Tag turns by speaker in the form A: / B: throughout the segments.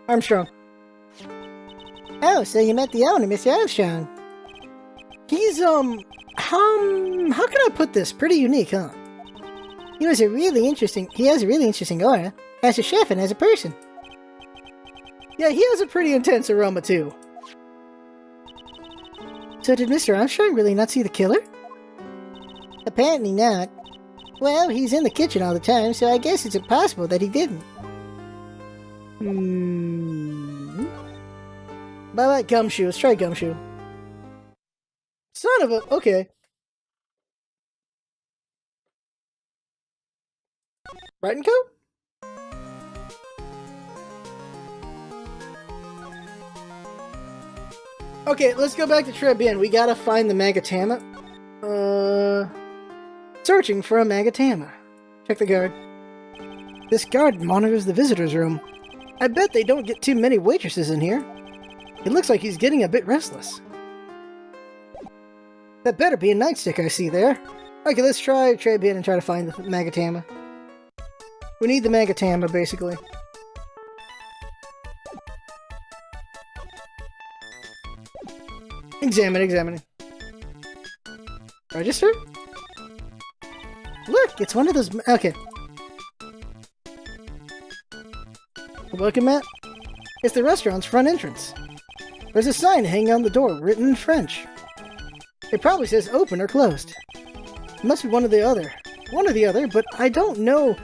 A: Armstrong. Oh, so you met the owner, Mr. Armstrong. He's, how can I put this? Pretty unique, huh? He has a really interesting aura, as a chef and as a person. Yeah, he has a pretty intense aroma, too. So did Mr. Armstrong really not see the killer? Apparently not. Well, he's in the kitchen all the time, so I guess it's impossible that he didn't. Bye-bye, Gumshoe. Let's try Gumshoe. Son of a... Okay. Wright and Co? Okay, let's go back to Tribune. We gotta find the Magatama. Searching for a Magatama. Check the guard. This guard monitors the visitors' room. I bet they don't get too many waitresses in here. It looks like he's getting a bit restless. That better be a nightstick I see there. Okay, let's try Tribune and try to find the Magatama. We need the Magatama, basically. Examining. Register? Look, it's one of those... Okay. Welcome, Matt. It's the restaurant's front entrance. There's a sign hanging on the door, written in French. It probably says open or closed. It must be one or the other, but I don't know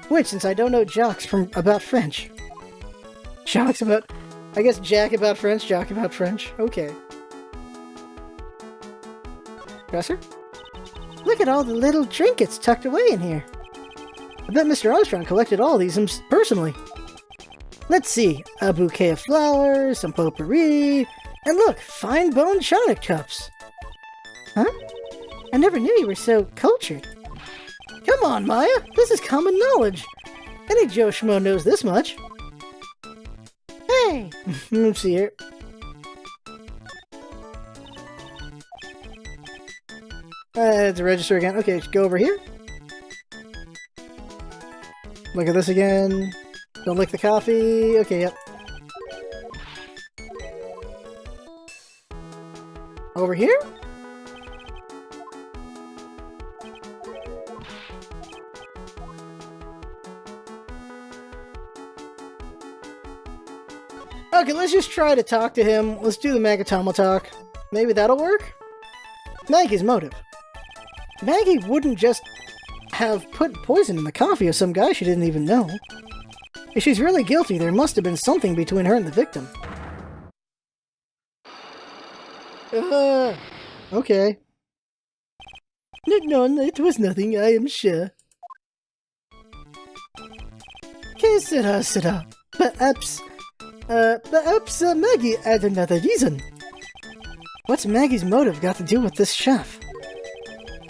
A: which since I don't know jocks about French. Jocks about... I guess Jack about French, jock about French. Okay. Dresser? Look at all the little trinkets tucked away in here. I bet Mr. Armstrong collected all these personally. Let's see. A bouquet of flowers, some potpourri, and look, fine bone china cups. Huh? I never knew you were so cultured. Come on, Maya. This is common knowledge. Any Joe Schmo knows this much. Hey! Let's see here. It's a register again. Okay, go over here. Look at this again. Don't lick the coffee. Okay, yep. Over here? Okay, let's just try to talk to him. Let's do the Magatama talk. Maybe that'll work? Maggie's motive. Maggie wouldn't just have put poison in the coffee of some guy she didn't even know. If she's really guilty, there must have been something between her and the victim. Okay. No, it was nothing, I am sure. Que sera? Perhaps Maggie had another reason. What's Maggie's motive got to do with this chef?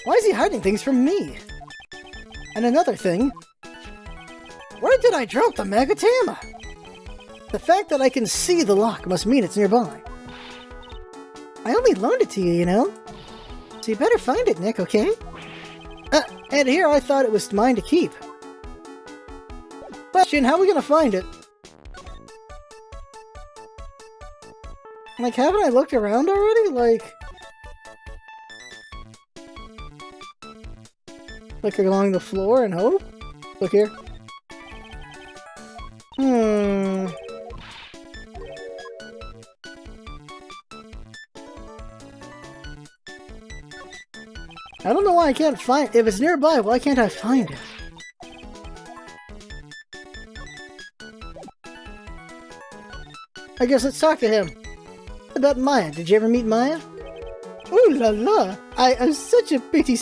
A: Why is he hiding things from me? And another thing, where did I drop the Magatama? The fact that I can see the lock must mean it's nearby. I only loaned it to you, you know? So you better find it, Nick, okay? And here I thought it was mine to keep. Question, how are we gonna find it? Like, haven't I looked around already? Like... Look along the floor and hope? Look here. I don't know why I can't find it. If it's nearby, why can't I find it? I guess let's talk to him. About Maya. Did you ever meet Maya? Ooh la la! I have such a pretty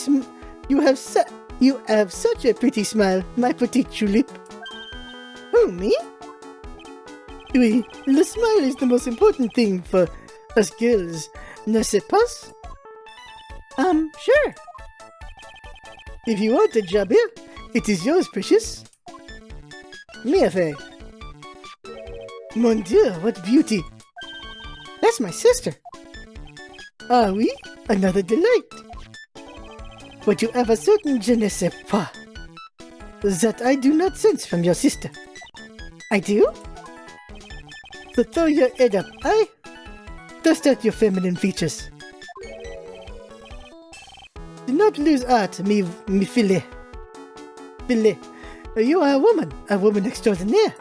A: You have such a pretty smile, my petite tulip. Who, me? Oui, the smile is the most important thing for us girls, n'est-ce pas? Sure. If you want a job here, it is yours, precious. Merveille. Mon Dieu, what beauty! That's my sister. Ah oui, another delight. But you have a certain je ne sais pas that I do not sense from your sister. I do? So throw your head up, aye? Dust out your feminine features. Do not lose heart, me fillet. Fillet. You are a woman extraordinaire.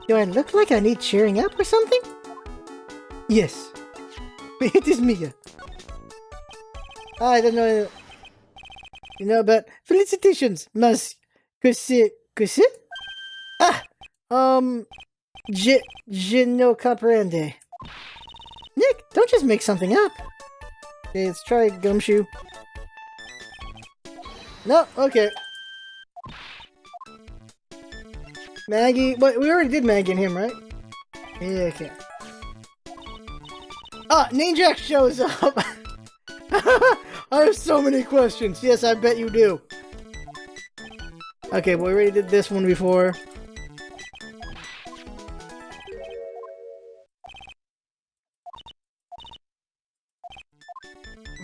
A: Do I look like I need cheering up or something? Yes. But it is me. I don't know. You know about felicitations, mas que Ah! Je no comprende. Nick, don't just make something up. Okay, let's try Gumshoe. No, okay. Maggie, but we already did Maggie and him, right? Yeah, okay. Ah, Ninjak shows up! I have so many questions. Yes, I bet you do. Okay, well, we already did this one before.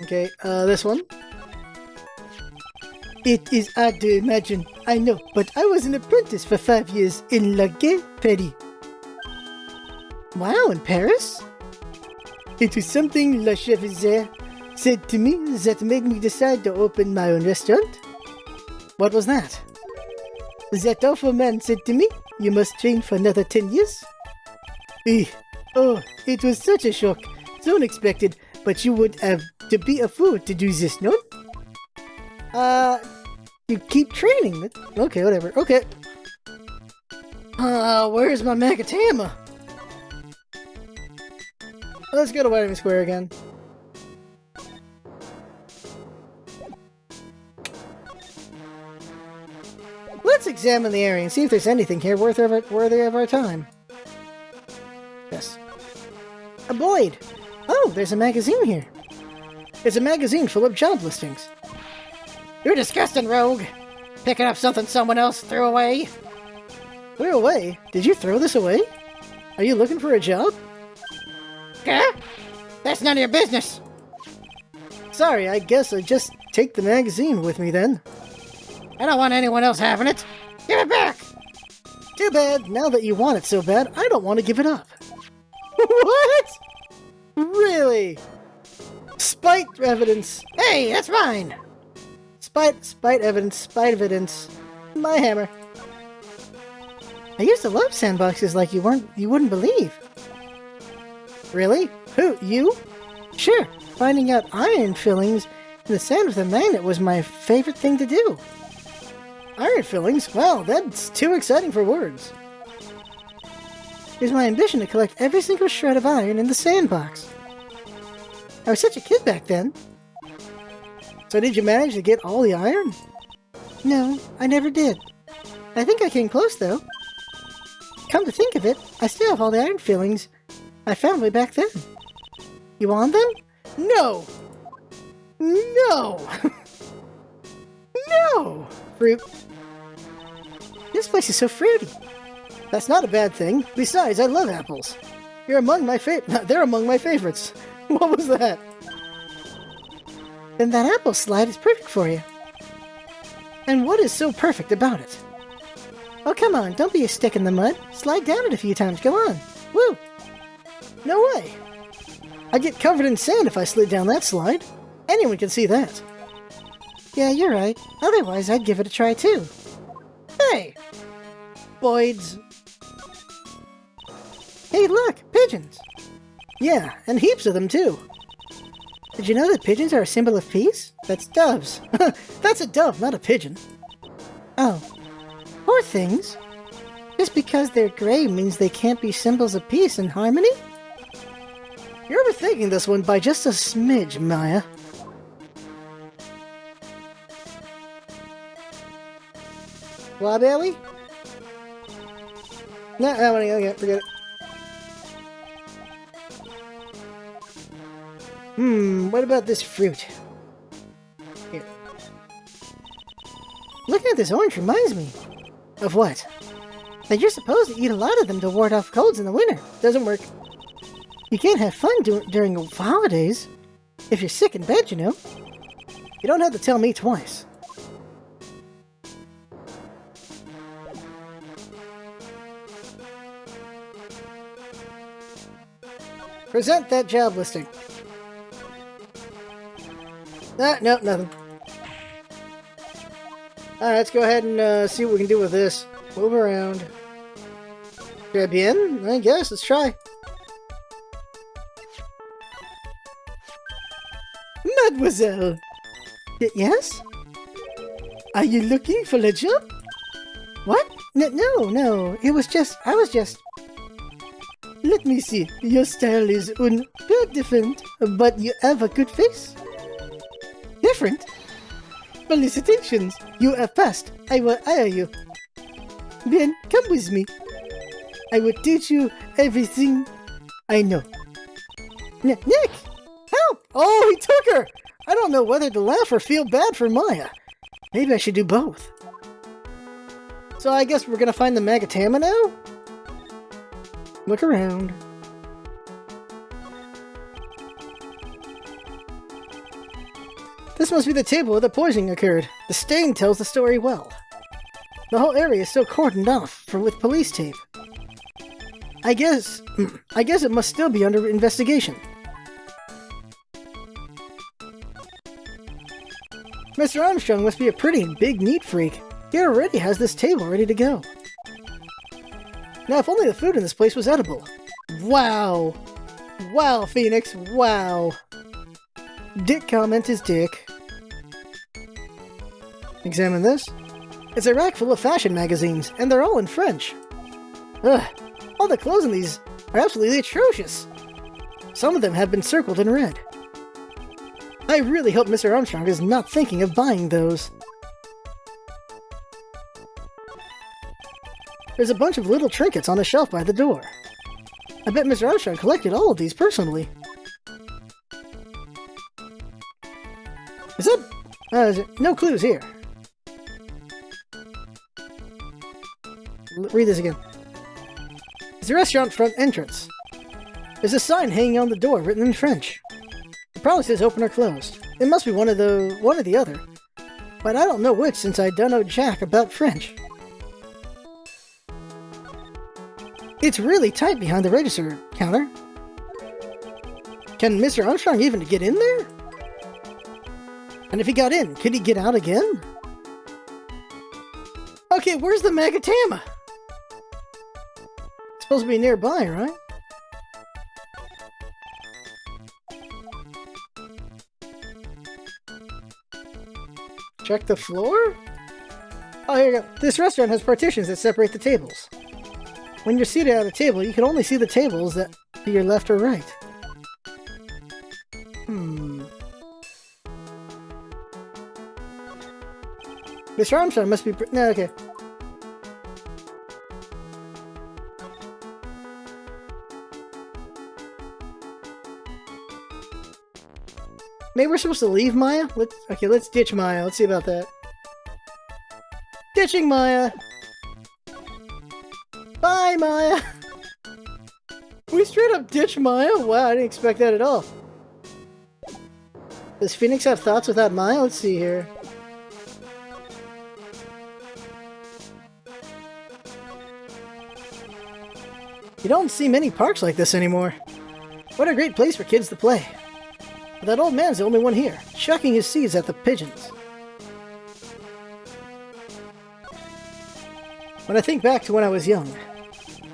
A: Okay, this one. It is hard to imagine, I know, but I was an apprentice for 5 years in La Gay Paris. Wow, in Paris? It was something La Chevisere said to me that made me decide to open my own restaurant. What was that? That awful man said to me, you must train for another 10 years. Oh, it was such a shock, so unexpected, but you would have to be a fool to do this, no? You keep training. Okay, whatever. Okay. Where's my Magatama? Let's go to White Square again. Let's examine the area and see if there's anything here worthy of our time. Yes. A Boyd! Oh, there's a magazine here. It's a magazine full of job listings. You're disgusting, rogue! Picking up something someone else threw away! Threw away? Did you throw this away? Are you looking for a job? Huh? That's none of your business! Sorry, I guess I'll just take the magazine with me then. I don't want anyone else having it! Give it back! Too bad, now that you want it so bad, I don't want to give it up. What? Really? Spite evidence! Hey, that's mine! Spite evidence. My hammer. I used to love sandboxes like you wouldn't believe. Really? Who, you? Sure, finding out iron fillings in the sand with a magnet was my favorite thing to do. Iron fillings? Well, that's too exciting for words. It was my ambition to collect every single shred of iron in the sandbox. I was such a kid back then. So did you manage to get all the iron? No, I never did. I think I came close, though. Come to think of it, I still have all the iron fillings I found way back then. You want them? No! No! No! Fruit. This place is so fruity. That's not a bad thing. Besides, I love apples. They're among my favorites. What was that? Then that apple slide is perfect for you. And what is so perfect about it? Oh, come on, don't be a stick in the mud. Slide down it a few times, go on. Woo! No way! I'd get covered in sand if I slid down that slide. Anyone can see that. Yeah, you're right. Otherwise, I'd give it a try too. Hey! Boyds. Hey, look! Pigeons! Yeah, and heaps of them too. Did you know that pigeons are a symbol of peace? That's doves. That's a dove, not a pigeon. Oh. Poor things. Just because they're gray means they can't be symbols of peace and harmony? You're overthinking this one by just a smidge, Maya. Wobbly? No, that one, okay, forget it. What about this fruit? Here. Looking at this orange reminds me. Of what? That you're supposed to eat a lot of them to ward off colds in the winter. Doesn't work. You can't have fun during the holidays. If you're sick in bed, you know. You don't have to tell me twice. Present that job listing. Ah, no, nothing. Alright, let's go ahead and see what we can do with this. Move around. Très bien, I guess. Let's try. Mademoiselle! Yes? Are you looking for a job? What? No. I was just... Let me see. Your style is un bit different, but you have a good face. Different? Felicitations! You have passed. I will hire you. Bien, come with me. I will teach you everything I know. Nick! Help! Oh, he took her! I don't know whether to laugh or feel bad for Maya. Maybe I should do both. So I guess we're gonna find the Magatama now? Look around. This must be the table where the poisoning occurred. The stain tells the story well. The whole area is still cordoned off with police tape. I guess it must still be under investigation. Mr. Armstrong must be a pretty big neat freak. He already has this table ready to go. Now, if only the food in this place was edible. Wow! Wow, Phoenix, wow! Dick comment is dick. Examine this. It's a rack full of fashion magazines, and they're all in French. Ugh, all the clothes in these are absolutely atrocious. Some of them have been circled in red. I really hope Mr. Armstrong is not thinking of buying those. There's a bunch of little trinkets on a shelf by the door. I bet Mr. Armstrong collected all of these personally. Is that... no clues here. Read this again. It's the restaurant front entrance. There's a sign hanging on the door written in French. It probably says open or closed. It must be one or the other. But I don't know which since I don't know jack about French. It's really tight behind the register counter. Can Mr. Armstrong even get in there? And if he got in, could he get out again? Okay, where's the Magatama? It's supposed to be nearby, right? Check the floor? Oh, here you go. This restaurant has partitions that separate the tables. When you're seated at a table, you can only see the tables that to your left or right. Mr. Armstrong must be... No, okay. Maybe we're supposed to leave Maya? Let's ditch Maya. Let's see about that. Ditching Maya! Bye, Maya! We straight up ditch Maya? Wow, I didn't expect that at all. Does Phoenix have thoughts without Maya? Let's see here. You don't see many parks like this anymore. What a great place for kids to play. But that old man's the only one here, chucking his seeds at the pigeons. When I think back to when I was young,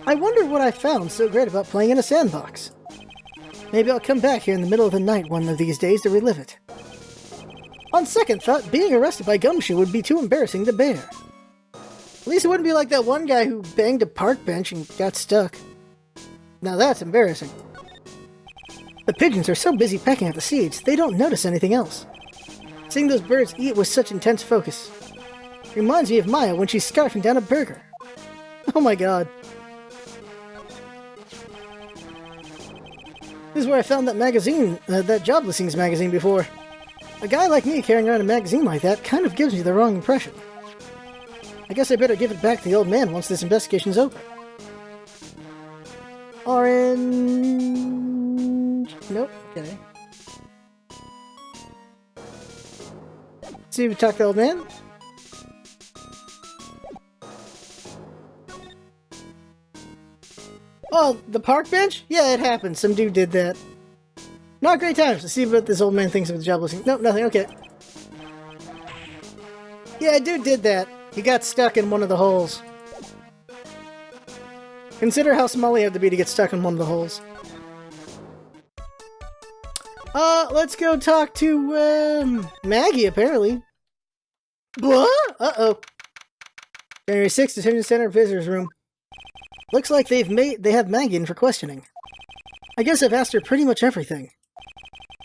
A: I wonder what I found so great about playing in a sandbox. Maybe I'll come back here in the middle of the night one of these days to relive it. On second thought, being arrested by Gumshoe would be too embarrassing to bear. At least it wouldn't be like that one guy who banged a park bench and got stuck. Now that's embarrassing. The pigeons are so busy pecking at the seeds, they don't notice anything else. Seeing those birds eat with such intense focus reminds me of Maya when she's scarfing down a burger. Oh my god. This is where I found that magazine, that job listings magazine before. A guy like me carrying around a magazine like that kind of gives me the wrong impression. I guess I better give it back to the old man once this investigation's over. Orange... Nope, okay. See if we talk to the old man. Oh, the park bench? Yeah, it happened. Some dude did that. Not great times. Let's see what this old man thinks of the job listing. Nope, nothing. Okay. Yeah, a dude did that. He got stuck in one of the holes. Consider how small he had to be to get stuck in one of the holes. Let's go talk to, Maggie, apparently. What? Uh-oh. January 6th, Detention Center Visitors Room. Looks like they have Maggie in for questioning. I guess I've asked her pretty much everything.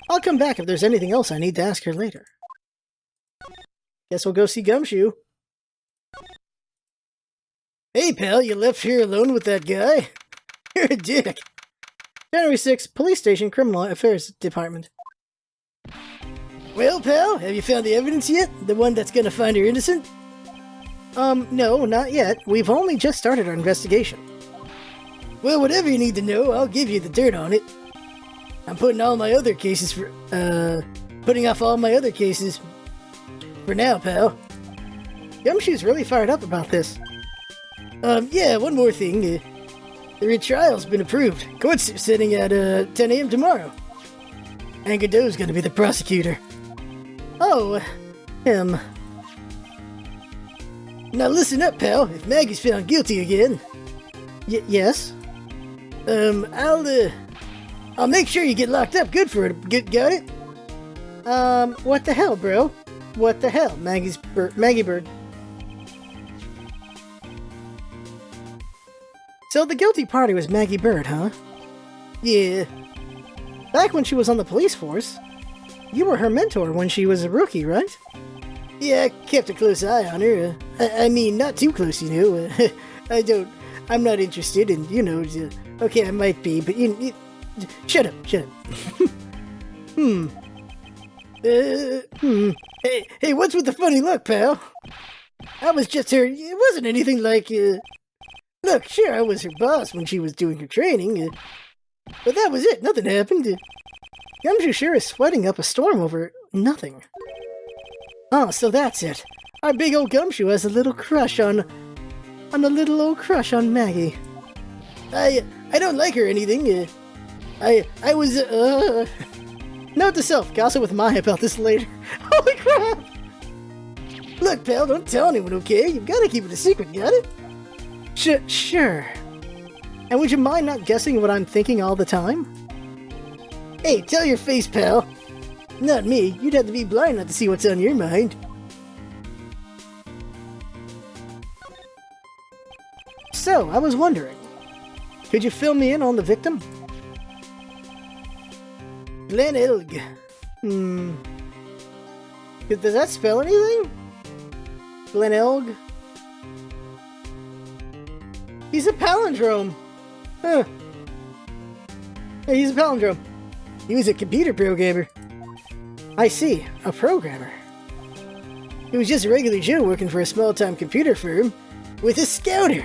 A: I'll come back if there's anything else I need to ask her later. Guess we'll go see Gumshoe. Hey, pal, you left here alone with that guy? You're a dick. January 6th, Police Station Criminal Affairs Department. Well, pal, have you found the evidence yet? The one that's gonna find her innocent? No, not yet. We've only just started our investigation. Well, whatever you need to know, I'll give you the dirt on it. I'm putting all my other cases for, putting off all my other cases for now, pal. Gumshoe's really fired up about this. Yeah, one more thing. The retrial's been approved. Court's sitting at, 10 a.m. tomorrow. And Godot's gonna be the prosecutor. Oh, him. Now listen up, pal. If Maggie's found guilty again... yes? I'll make sure you get locked up good for it. Got it? What the hell, bro? What the hell, Maggie Bird? So the guilty party was Maggie Bird, huh? Yeah. Back when she was on the police force, you were her mentor when she was a rookie, right? Yeah, I kept a close eye on her. I mean, not too close, you know. I'm not interested in, you know, okay, I might be, but you shut up. Hey, what's with the funny look, pal? I was just her, it wasn't anything like, look, sure, I was her boss when she was doing her training, but that was it, nothing happened. Gumshoe sure is sweating up a storm over nothing. Oh, so that's it. Our big old Gumshoe has a little crush on Maggie. I don't like her or anything. I was, Note to self, gossip with Maya about this later. Holy crap! Look, pal, don't tell anyone, okay? You've gotta keep it a secret, got it? Sure. And would you mind not guessing what I'm thinking all the time? Hey, tell your face, pal. Not me. You'd have to be blind not to see what's on your mind. So, I was wondering, could you fill me in on the victim? Glen Elg. Does that spell anything? Glen Elg? He's a palindrome. Huh. Yeah, he's a palindrome. He was a computer programmer. I see, a programmer. He was just a regular Joe working for a small-time computer firm with a scouter.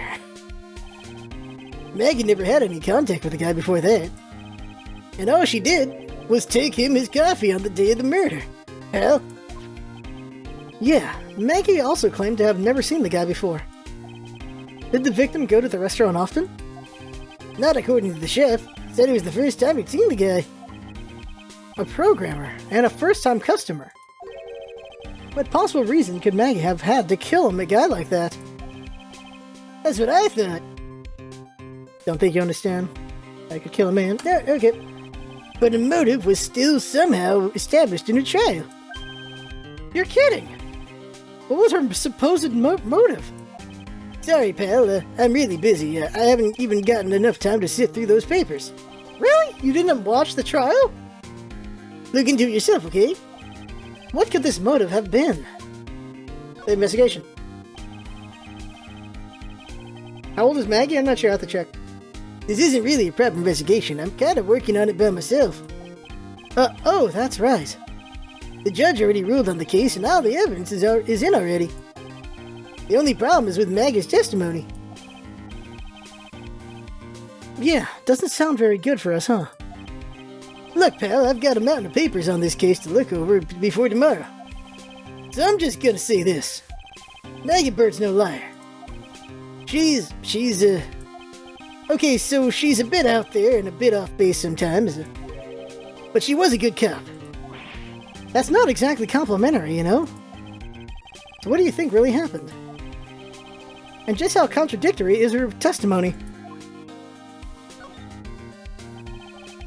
A: Maggie never had any contact with the guy before that. And all she did was take him his coffee on the day of the murder. Hell. Yeah, Maggie also claimed to have never seen the guy before. Did the victim go to the restaurant often? Not according to the chef. Said it was the first time he'd seen the guy. A programmer and a first-time customer. What possible reason could Maggie have had to kill a guy like that? That's what I thought. Don't think you understand. I could kill a man. Yeah, okay. But a motive was still somehow established in a trial. You're kidding! What was her supposed motive? Sorry, pal. I'm really busy. I haven't even gotten enough time to sift through those papers. Really? You didn't watch the trial? Look into it yourself, okay? What could this motive have been? The investigation. How old is Maggie? I'm not sure. I'll have to check. This isn't really a proper investigation. I'm kind of working on it by myself. Oh, that's right. The judge already ruled on the case and all the evidence is in already. The only problem is with Maggie's testimony. Yeah, doesn't sound very good for us, huh? Look, pal, I've got a mountain of papers on this case to look over before tomorrow. So I'm just gonna say this. Maggie Bird's no liar. She's Okay, so she's a bit out there and a bit off base sometimes, but she was a good cop. That's not exactly complimentary, you know? So what do you think really happened? And just how contradictory is her testimony?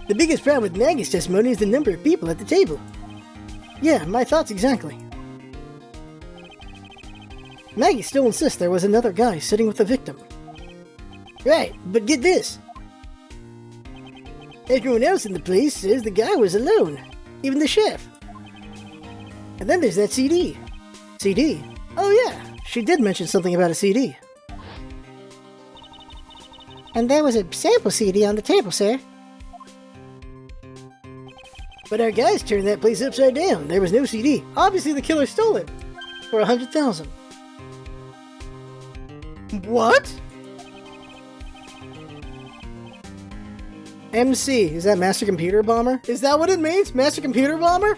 A: The biggest problem with Maggie's testimony is the number of people at the table. Yeah, my thoughts exactly. Maggie still insists there was another guy sitting with the victim. Right, but get this. Everyone else in the place says the guy was alone, even the chef. And then there's that CD. CD? Oh yeah, she did mention something about a CD. And there was a sample CD on the table, sir. But our guys turned that place upside down. There was no CD. Obviously the killer stole it. For $100,000. What? MC, is that Master Computer Bomber? Is that what it means? Master Computer Bomber?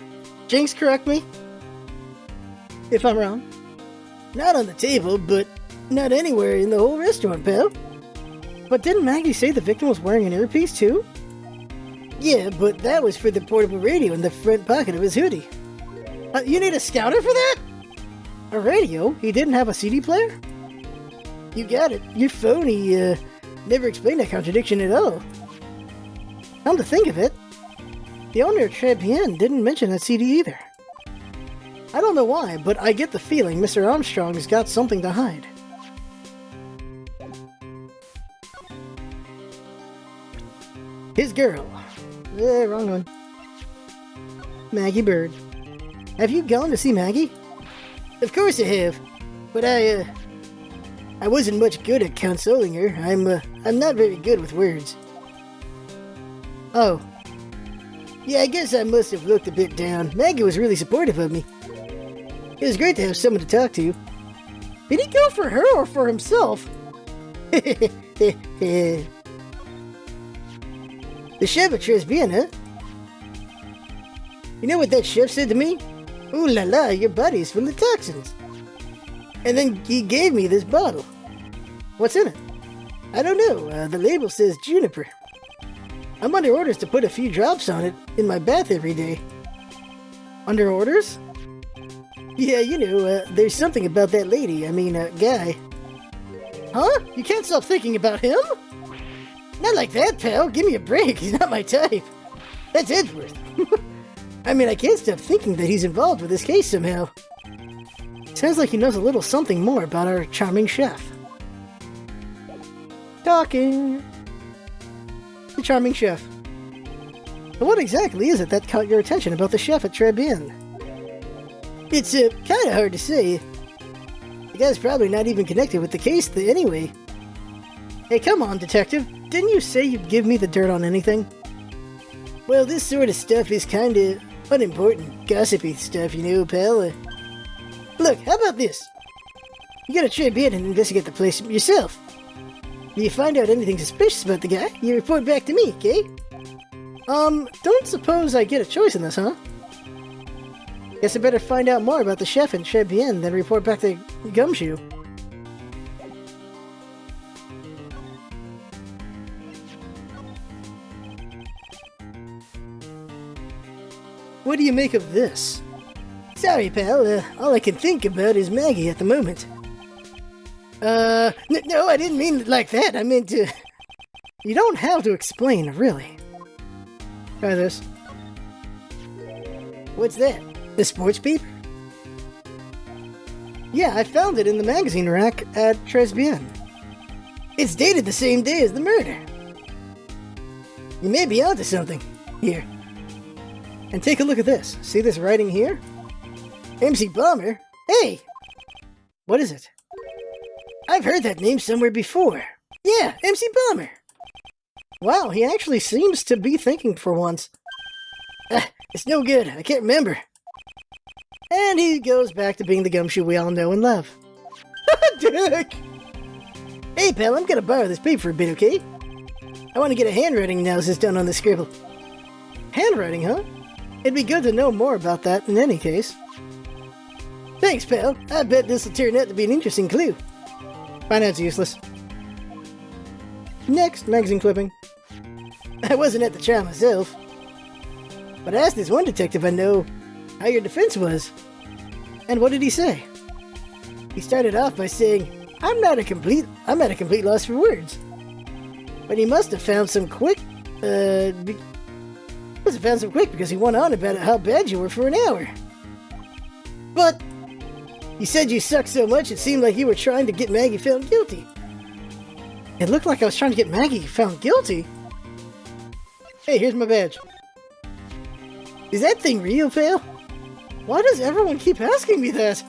A: Jinx, correct me if I'm wrong. Not on the table, but not anywhere in the whole restaurant, pal. But didn't Maggie say the victim was wearing an earpiece too? Yeah, but that was for the portable radio in the front pocket of his hoodie. You need a scouter for that? A radio? He didn't have a CD player? You got it. Your phony, never explained that contradiction at all. Come to think of it, the owner of Tribulations didn't mention that CD either. I don't know why, but I get the feeling Mr. Armstrong's got something to hide. His girl. Wrong one. Maggie Bird. Have you gone to see Maggie? Of course I have, but I wasn't much good at consoling her. I'm not very good with words. Oh. Yeah, I guess I must have looked a bit down. Maggie was really supportive of me. It was great to have someone to talk to. Did he go for her or for himself? The chef at Tribulations, huh? You know what that chef said to me? Ooh la la, your body's full of toxins. And then he gave me this bottle. What's in it? I don't know. The label says juniper. I'm under orders to put a few drops on it in my bath every day. Under orders? Yeah, you know, there's something about that lady, guy. Huh? You can't stop thinking about him? Not like that, pal. Give me a break. He's not my type. That's Edgeworth. I can't stop thinking that he's involved with this case somehow. Sounds like he knows a little something more about our charming chef. Talking. The charming chef. But what exactly is it that caught your attention about the chef at Tribulations? It's kind of hard to say. The guy's probably not even connected with the case anyway. Hey, come on, detective. Didn't you say you'd give me the dirt on anything? Well, this sort of stuff is kind of unimportant, gossipy stuff, you know, pal. Look, how about this? You gotta Tribulations and investigate the place yourself. If you find out anything suspicious about the guy, you report back to me, okay? Don't suppose I get a choice in this, huh? Guess I better find out more about the chef in Tribulations than report back to Gumshoe. What do you make of this? Sorry, pal, all I can think about is Maggie at the moment. No, I didn't mean it like that. I meant to... You don't have to explain, really. Try this. What's that? The sports paper? Yeah, I found it in the magazine rack at Tribulations. It's dated the same day as the murder. You may be onto something. Here. And take a look at this. See this writing here? MC Bomber? Hey! What is it? I've heard that name somewhere before. Yeah, MC Bomber. Wow, he actually seems to be thinking for once. It's no good. I can't remember. And he goes back to being the gumshoe we all know and love. Dick! Hey, pal, I'm gonna borrow this paper for a bit, okay? I want to get a handwriting analysis done on the scribble. Handwriting, huh? It'd be good to know more about that in any case. Thanks, pal. I bet this will turn out to be an interesting clue. Finance useless. Next, magazine clipping. I wasn't at the trial myself, but I asked this one detective I know how your defense was. And what did he say? He started off by saying, I'm at a complete loss for words. But he must have found some quick, because he went on about how bad you were for an hour. But he said you sucked so much it seemed like you were trying to get Maggie found guilty. It looked like I was trying to get Maggie found guilty? Hey, here's my badge. Is that thing real, pal? Why does everyone keep asking me that?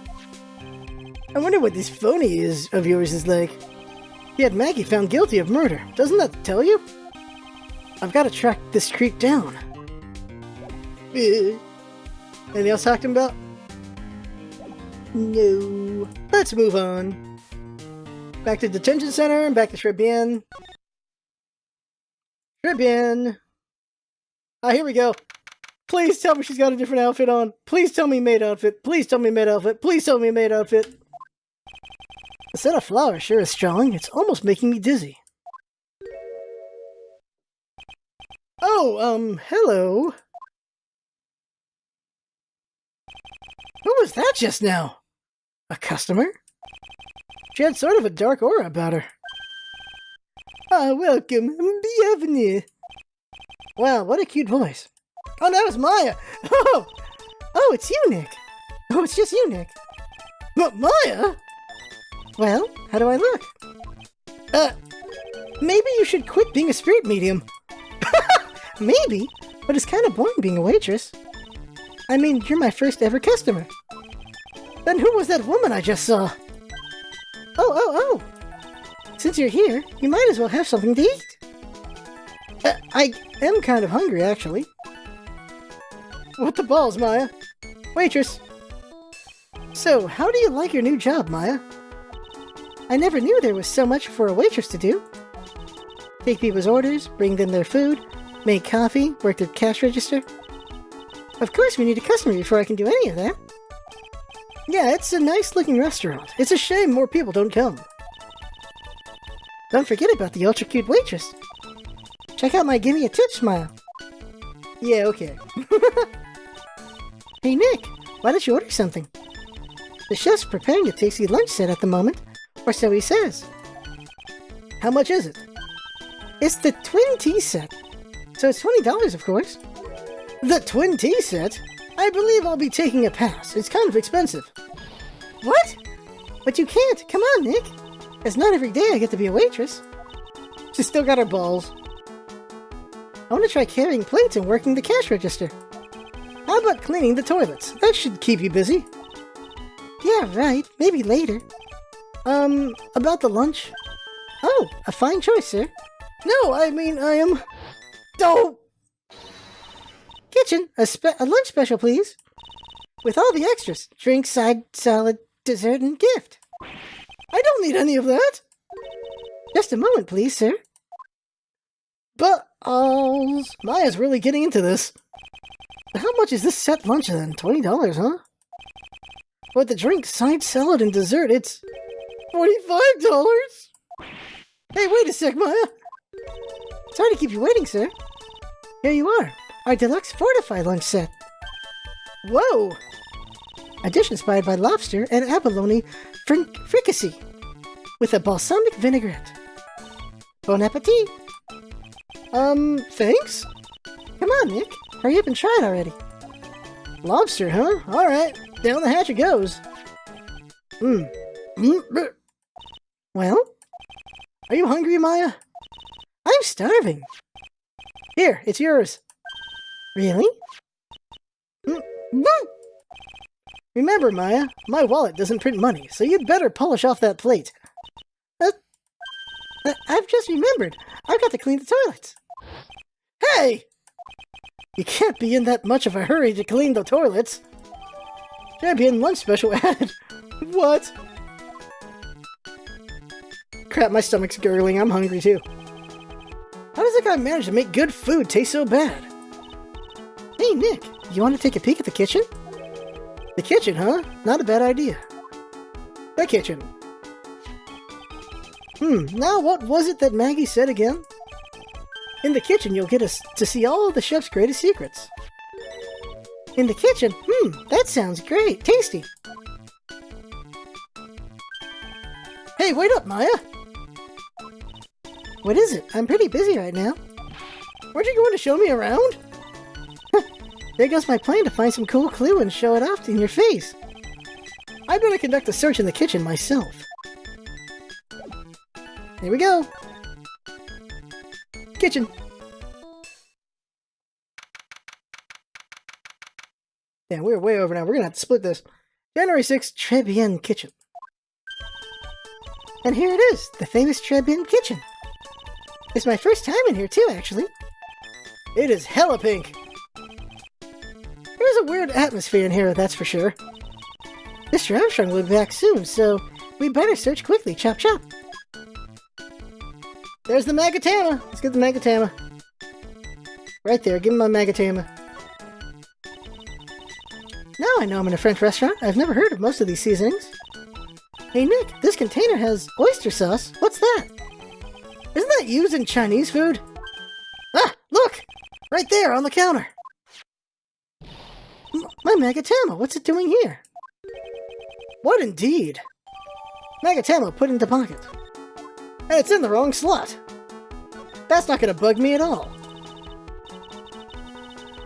A: I wonder what this phony of yours is like. He had Maggie found guilty of murder. Doesn't that tell you? I've got to track this creep down. Anything else to talk to him about? No. Let's move on. Back to detention center and back to Tribune. Tribune. Ah, here we go. Please tell me she's got a different outfit on. Please tell me maid outfit. Please tell me maid outfit. Please tell me maid outfit. The scent of flowers sure is strong. It's almost making me dizzy. Oh, hello. Who was that just now? A customer? She had sort of a dark aura about her. Ah, welcome. Bienvenue. Wow, what a cute voice. Oh, that was Maya. Oh, it's you, Nick. Oh, it's just you, Nick. But Maya? Well, how do I look? Maybe you should quit being a spirit medium. Maybe, but it's kind of boring being a waitress. I mean, you're my first ever customer. Then who was that woman I just saw? Oh. Since you're here, you might as well have something to eat. I am kind of hungry, actually. What the balls, Maya? Waitress. So, how do you like your new job, Maya? I never knew there was so much for a waitress to do. Take people's orders, bring them their food, make coffee, work the cash register. Of course we need a customer before I can do any of that. Yeah, it's a nice-looking restaurant. It's a shame more people don't come. Don't forget about the ultra-cute waitress. Check out my gimme a tip smile. Yeah, okay. Hey, Nick, why don't you order something? The chef's preparing a tasty lunch set at the moment, or so he says. How much is it? It's the twin tea set. So it's $20, of course. The twin tea set? I believe I'll be taking a pass. It's kind of expensive. What? But you can't. Come on, Nick. It's not every day I get to be a waitress. She's still got her balls. I want to try carrying plates and working the cash register. How about cleaning the toilets? That should keep you busy. Yeah, right. Maybe later. About the lunch? Oh, a fine choice, sir. No, I mean, I am... Oh! Kitchen, a lunch special, please. With all the extras. Drink, side, salad, dessert, and gift. I don't need any of that. Just a moment, please, sir. But, Maya's really getting into this. How much is this set lunch then? $20, huh? With the drink, side, salad, and dessert, it's $45? Hey, wait a sec, Maya. Sorry to keep you waiting, sir. Here you are, our deluxe fortified lunch set. Whoa! A dish inspired by lobster and abalone fricassee, with a balsamic vinaigrette. Bon appetit! Thanks? Come on, Nick. Hurry up and try it already. Lobster, huh? Alright, down the hatch it goes. Well? Are you hungry, Maya? I'm starving. Here, it's yours. Really? Remember, Maya, my wallet doesn't print money, so you'd better polish off that plate. I've just remembered. I've got to clean the toilets. Hey! You can't be in that much of a hurry to clean the toilets. Champion lunch special added. What? Crap, my stomach's gurgling. I'm hungry too. How does that guy manage to make good food taste so bad? Hey, Nick, you want to take a peek at the kitchen? The kitchen, huh? Not a bad idea. The kitchen. Now what was it that Maggie said again? In the kitchen, you'll get to see all of the chef's greatest secrets. In the kitchen? That sounds great. Tasty. Hey, wait up, Maya! What is it? I'm pretty busy right now. Weren't you going to show me around? There goes my plan to find some cool clue and show it off in your face. I better conduct a search in the kitchen myself. Here we go. Kitchen. Yeah, we're way over now. We're gonna have to split this. January 6th, Tribune Kitchen. And here it is, the famous Tribune Kitchen. It's my first time in here too, actually. It is hella pink. There's a weird atmosphere in here, that's for sure. Mr. Armstrong will be back soon, so we better search quickly. Chop chop. There's the Magatama. Let's get the Magatama. Right there, give him my Magatama. Now I know I'm in a French restaurant. I've never heard of most of these seasonings. Hey Nick, this container has oyster sauce. What's that? Isn't that used in Chinese food? Ah, look! Right there on the counter. My Magatama, what's it doing here? What indeed? Magatama put into pocket. Hey, it's in the wrong slot. That's not gonna bug me at all.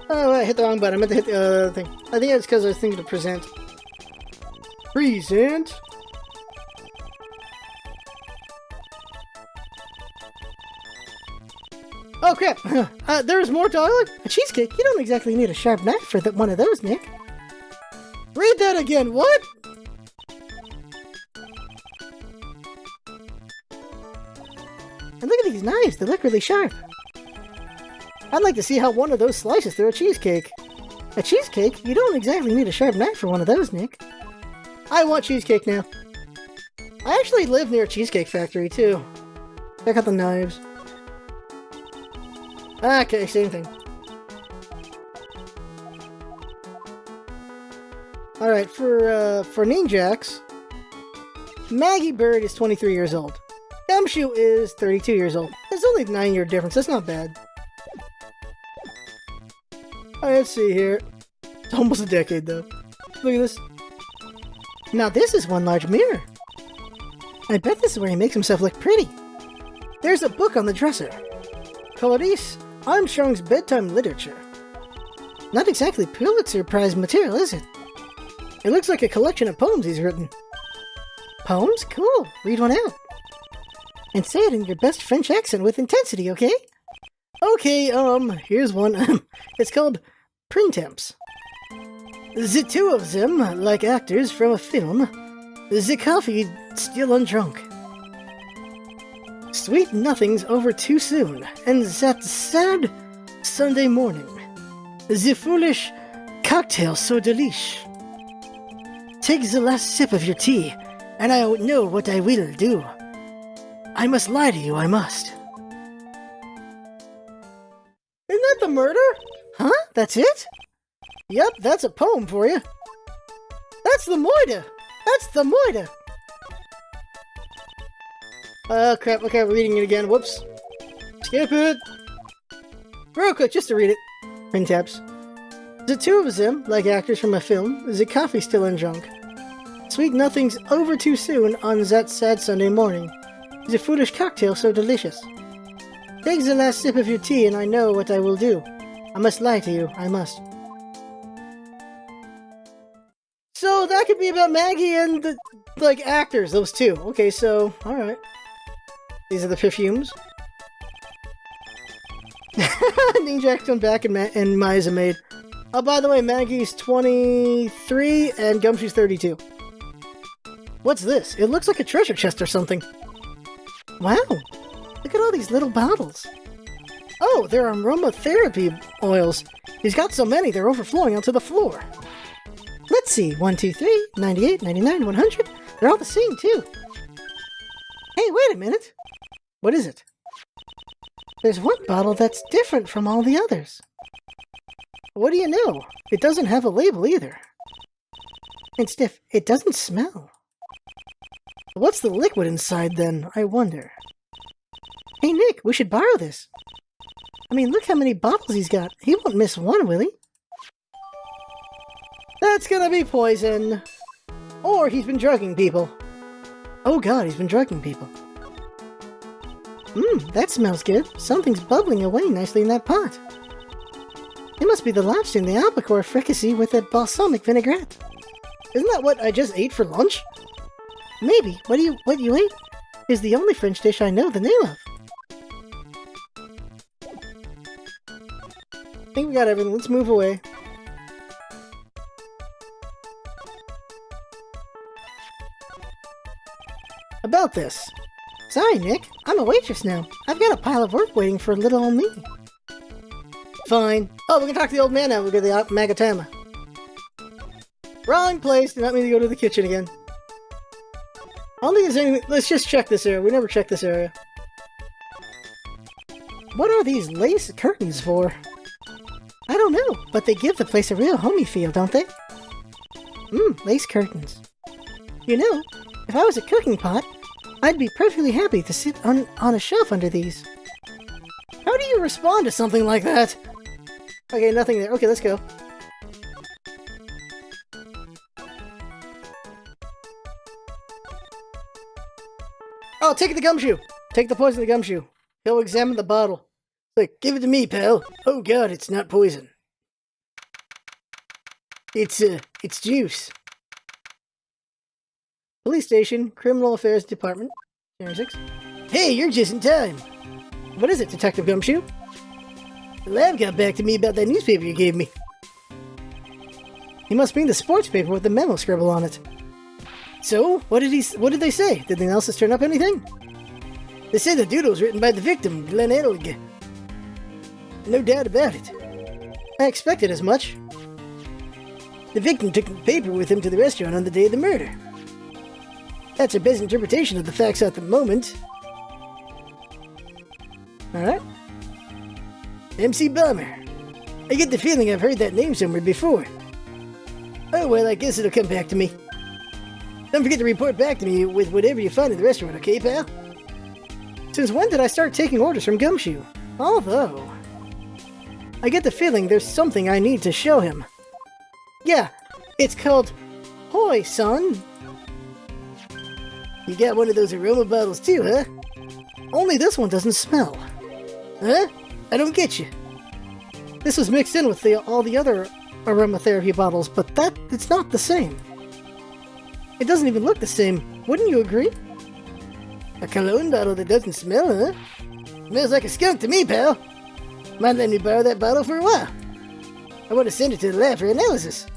A: Oh, I hit the wrong button. I meant to hit the other thing. I think it's because I was thinking of present. Present? Oh crap! There's more dialogue? A cheesecake? You don't exactly need a sharp knife for one of those, Nick. Read that again, what? And look at these knives, they look really sharp. I'd like to see how one of those slices through a cheesecake. A cheesecake? You don't exactly need a sharp knife for one of those, Nick. I want cheesecake now. I actually live near a cheesecake factory, too. Check out the knives. Okay, same thing. Alright, for Ninjax, Maggie Bird is 23 years old. Gumshoe is 32 years old. There's only a 9-year difference, that's not bad. Alright, let's see here. It's almost a decade, though. Look at this. Now this is one large mirror. I bet this is where he makes himself look pretty. There's a book on the dresser. Clarice Armstrong's Bedtime Literature. Not exactly Pulitzer Prize material, is it? It looks like a collection of poems he's written. Poems? Cool. Read one out. And say it in your best French accent with intensity, okay? Okay, here's one. It's called Printemps. The two of them, like actors from a film, the coffee still undrunk. Sweet nothings over too soon, and that sad Sunday morning. The foolish cocktail so delish. Take the last sip of your tea, and I know what I will do. I must lie to you, I must. Isn't that the murder? Huh? That's it? Yep, that's a poem for you. That's the moida! That's the moida! Oh crap, okay, we're reading it again, whoops. Skip it! Real quick, just to read it. Printemps. The two of them, like actors from a film, the coffee still undrunk. Sweet nothings over too soon on that sad Sunday morning. The foolish cocktail so delicious. Take the last sip of your tea and I know what I will do. I must lie to you, I must. So that could be about Maggie and the, like, actors, those two. Okay, so, alright. These are the perfumes. Ninjax come back and Maya's a maid. Oh, by the way, Maggie's 23 and Gumshoe's 32. What's this? It looks like a treasure chest or something. Wow! Look at all these little bottles. Oh, they're aromatherapy oils. He's got so many, they're overflowing onto the floor. Let's see, 1, 2, 3, 98, 99, 100. They're all the same, too. Hey, wait a minute. What is it? There's one bottle that's different from all the others. What do you know? It doesn't have a label either. And Stiff, it doesn't smell. What's the liquid inside then, I wonder? Hey Nick, we should borrow this. I mean, look how many bottles he's got. He won't miss one, will he? That's gonna be poison. Or he's been drugging people. Oh god, he's been drugging people. That smells good. Something's bubbling away nicely in that pot. It must be the lobster and the albacore fricassee with that balsamic vinaigrette. Isn't that what I just ate for lunch? Maybe. What you ate is the only French dish I know the name of. I think we got everything. Let's move away. About this. Sorry, Nick. I'm a waitress now. I've got a pile of work waiting for little old me. Fine. Oh, we can talk to the old man now. We'll go to the Magatama. Wrong place. Did not mean to go to the kitchen again. I don't think there's anything. Let's just check this area. We never checked this area. What are these lace curtains for? I don't know, but they give the place a real homey feel, don't they? Lace curtains. You know, if I was a cooking pot, I'd be perfectly happy to sit on a shelf under these. How do you respond to something like that? Okay, nothing there. Okay, let's go. Oh, take the gumshoe! Take the poison of the gumshoe. He'll examine the bottle. Like, give it to me, pal. Oh god, it's not poison. It's juice. Police station, Criminal Affairs Department. 6. Hey, you're just in time. What is it, Detective Gumshoe? The lab got back to me about that newspaper you gave me. He must mean the sports paper with the memo scribble on it. So, what did they say? Did the analysis turn up anything? They said the doodle was written by the victim, Glenn Edelg. No doubt about it. I expected as much. The victim took the paper with him to the restaurant on the day of the murder. That's our best interpretation of the facts at the moment. Alright. MC Bomber. I get the feeling I've heard that name somewhere before. Oh well, I guess it'll come back to me. Don't forget to report back to me with whatever you find in the restaurant, okay, pal? Since when did I start taking orders from Gumshoe? Although, I get the feeling there's something I need to show him. Yeah, it's called Hoi, son. You got one of those aroma bottles too, huh? Only this one doesn't smell. Huh? I don't get you. This was mixed in with all the other aromatherapy bottles, but it's not the same. It doesn't even look the same. Wouldn't you agree? A cologne bottle that doesn't smell, huh? Smells like a skunk to me, pal. Might let me borrow that bottle for a while. I want to send it to the lab for analysis.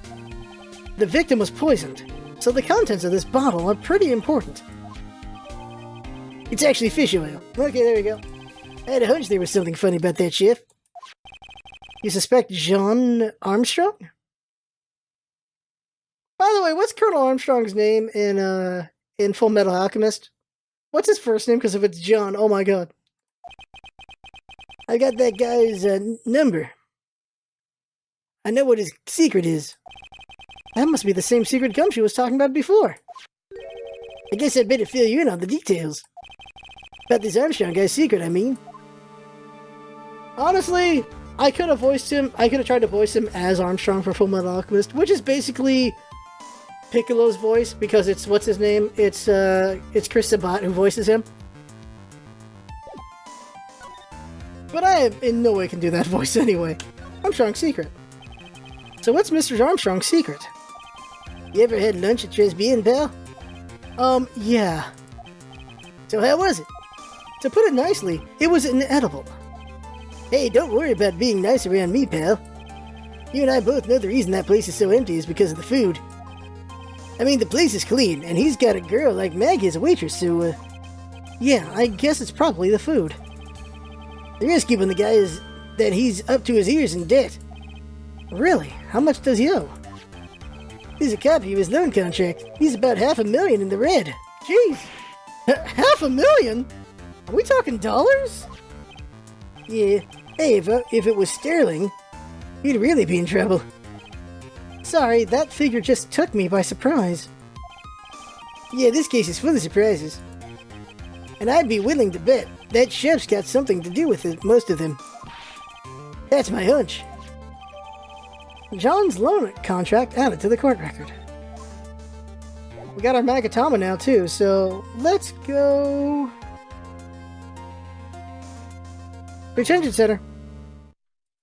A: The victim was poisoned, so the contents of this bottle are pretty important. It's actually fish oil. Okay, there you go. I had a hunch there was something funny about that, Chef. You suspect John Armstrong? By the way, what's Colonel Armstrong's name in Full Metal Alchemist? What's his first name? Because if it's John, oh my god. I got that guy's number. I know what his secret is. That must be the same secret Gumshoe was talking about before. I guess I'd better fill you in on the details. About this Armstrong guy's secret, I mean. Honestly, I could have voiced him. I could have tried to voice him as Armstrong for Full Metal Alchemist, which is basically Piccolo's voice, because it's, what's his name? It's Chris Sabat who voices him. But I in no way can do that voice anyway. Armstrong's secret. So what's Mr. Armstrong's secret? You ever had lunch at Tresbian, pal? Yeah. So how was it? To put it nicely, it was inedible. Hey, don't worry about being nice around me, pal. You and I both know the reason that place is so empty is because of the food. I mean, the place is clean, and he's got a girl like Maggie as a waitress, so, yeah, I guess it's probably the food. The risky when the guy is that he's up to his ears in debt. Really? How much does he owe? Here's a copy of his loan contract. He's about $500,000 in the red. Jeez! $500,000? Are we talking dollars? Yeah. Hey, if it was sterling, he'd really be in trouble. Sorry, that figure just took me by surprise. Yeah, this case is full of surprises. And I'd be willing to bet that chef's got something to do with it, most of them. That's my hunch. John's loan contract added to the court record. We got our Magatama now, too, so let's go... Retention Center.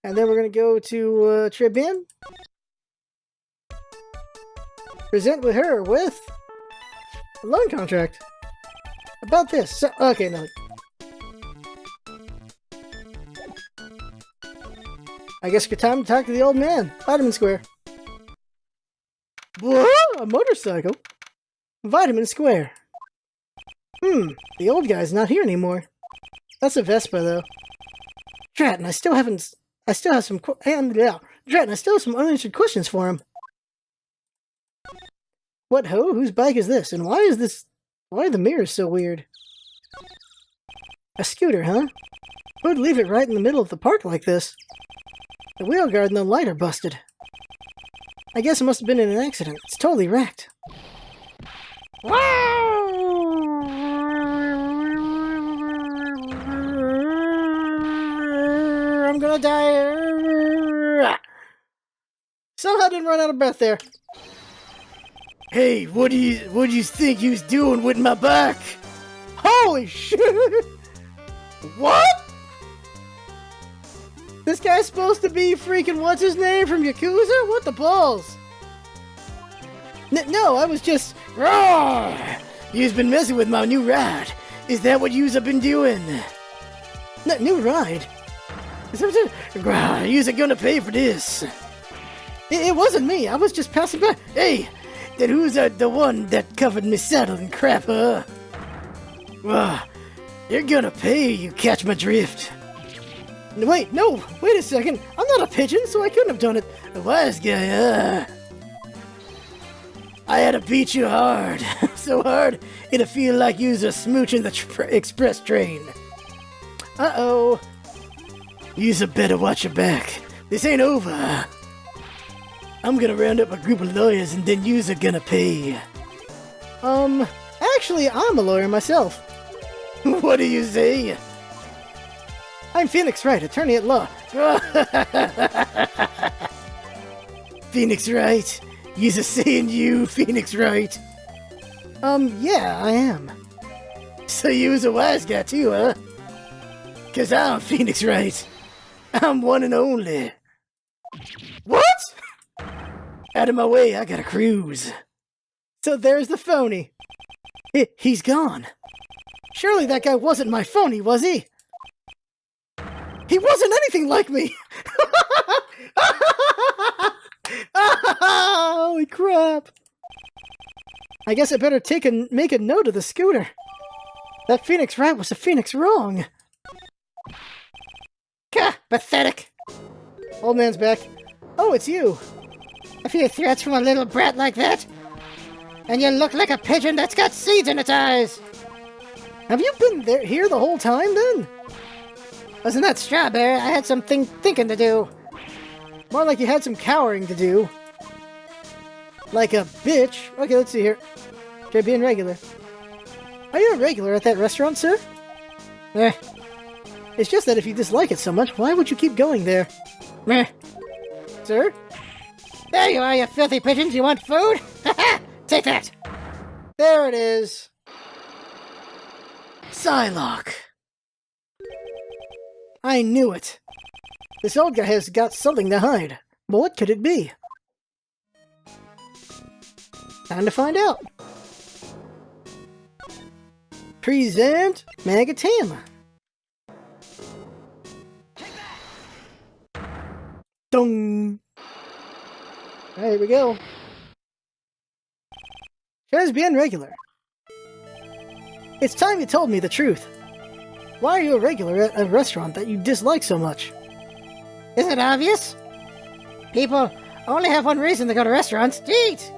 A: And then we're going to go to Tribune. Present with her with a loan contract. About this. So, okay, no. I guess it's time to talk to the old man. Vitamin Square. Whoa! A motorcycle? Vitamin Square. The old guy's not here anymore. That's a Vespa, though. Dratton, I still have some unanswered questions for him. What ho? Whose bike is this? And why are the mirrors so weird? A scooter, huh? Who'd leave it right in the middle of the park like this? The wheel guard and the light are busted. I guess it must have been in an accident. It's totally wrecked. I'm gonna die. Somehow didn't run out of breath there. Hey, what do you think you was doing with my back? Holy shit! What? This guy's supposed to be freaking what's his name from Yakuza? What the balls? No, I was just... Roar! You's been messing with my new ride. Is that what you's been doing? New ride? You's gonna pay for this. It wasn't me. I was just passing by. Hey, then who's the one that covered me saddle and crap, huh? You're gonna pay, you catch my drift. Wait a second. I'm not a pigeon, so I couldn't have done it. A wise guy, I had to beat you hard. So hard, it'll feel like you's a smooch in the express train. Uh-oh. You's better watch your back. This ain't over. I'm gonna round up a group of lawyers and then you's gonna pay. Actually, I'm a lawyer myself. What do you say? I'm Phoenix Wright, attorney at law. Phoenix Wright? You's saying you, Phoenix Wright? Yeah, I am. So you was a wise guy too, huh? 'Cause I'm Phoenix Wright. I'm one and only. What? Out of my way, I gotta cruise. So there's the phony. He's gone. Surely that guy wasn't my phony, was he? He wasn't anything like me! Holy crap! I guess I better make a note of the scooter. That Phoenix Wright was a Phoenix wrong. Gah! Pathetic! Old man's back. Oh, it's you. A few threats from a little brat like that? And you look like a pigeon that's got seeds in its eyes! Have you been here the whole time, then? Wasn't that strawberry? I had something thinking to do. More like you had some cowering to do. Like a bitch. Okay, let's see here. Try being regular. Are you a regular at that restaurant, sir? It's just that if you dislike it so much, why would you keep going there? Sir? There you are, you filthy pigeons. You want food? Take that. There it is. Psylocke. I knew it. This old guy has got something to hide. But what could it be? Time to find out. Present Magatama. Dong. Alright, here we go. Tries being regular. It's time you told me the truth. Why are you a regular at a restaurant that you dislike so much? Isn't it obvious? People only have one reason to go to restaurants: to eat!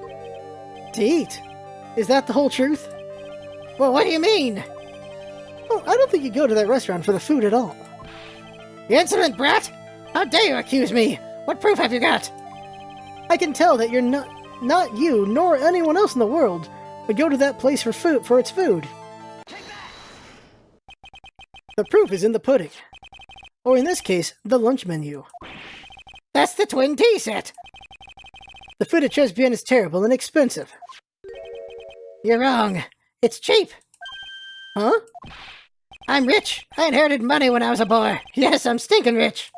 A: To eat? Is that the whole truth? Well, what do you mean? Well, I don't think you go to that restaurant for the food at all. You insolent brat! How dare you accuse me? What proof have you got? I can tell that you're not you, nor anyone else in the world, would go to that place for its food. The proof is in the pudding. Or in this case, the lunch menu.
B: That's the twin tea set!
A: The food at Tribulations is terrible and expensive.
B: You're wrong. It's cheap.
A: Huh?
B: I'm rich. I inherited money when I was a boy. Yes, I'm stinking rich.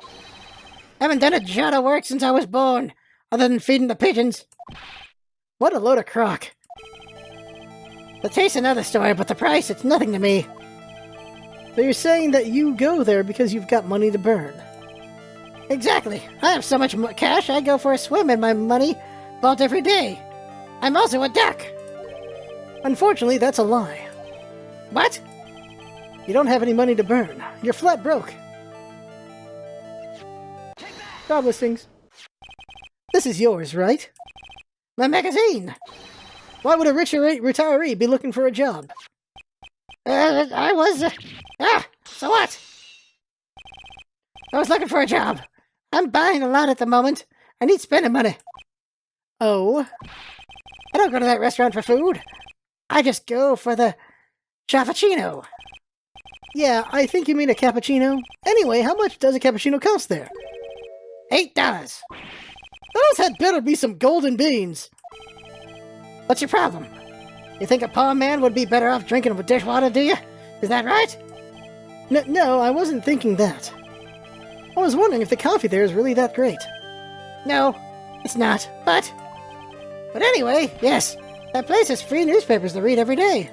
B: Haven't done a jot of work since I was born, other than feeding the pigeons.
A: What a load of crock.
B: The taste's another story, but the price, it's nothing to me.
A: So you're saying that you go there because you've got money to burn?
B: Exactly. I have so much cash, I go for a swim in my money vault every day. I'm also a duck.
A: Unfortunately, that's a lie.
B: What?
A: You don't have any money to burn. You're flat broke. Job listings. This is yours, right?
B: My magazine.
A: Why would a rich retiree be looking for a job?
B: I was... so what? I was looking for a job. I'm buying a lot at the moment. I need spending money.
A: Oh?
B: I don't go to that restaurant for food. I just go for the cappuccino.
A: Yeah, I think you mean a cappuccino. Anyway, how much does a cappuccino cost there?
B: $8.
A: Those had better be some golden beans.
B: What's your problem? You think a poor man would be better off drinking with dishwater, do you? Is that right?
A: No, I wasn't thinking that. I was wondering if the coffee there is really that great.
B: No, it's not, but anyway, yes, that place has free newspapers to read every day.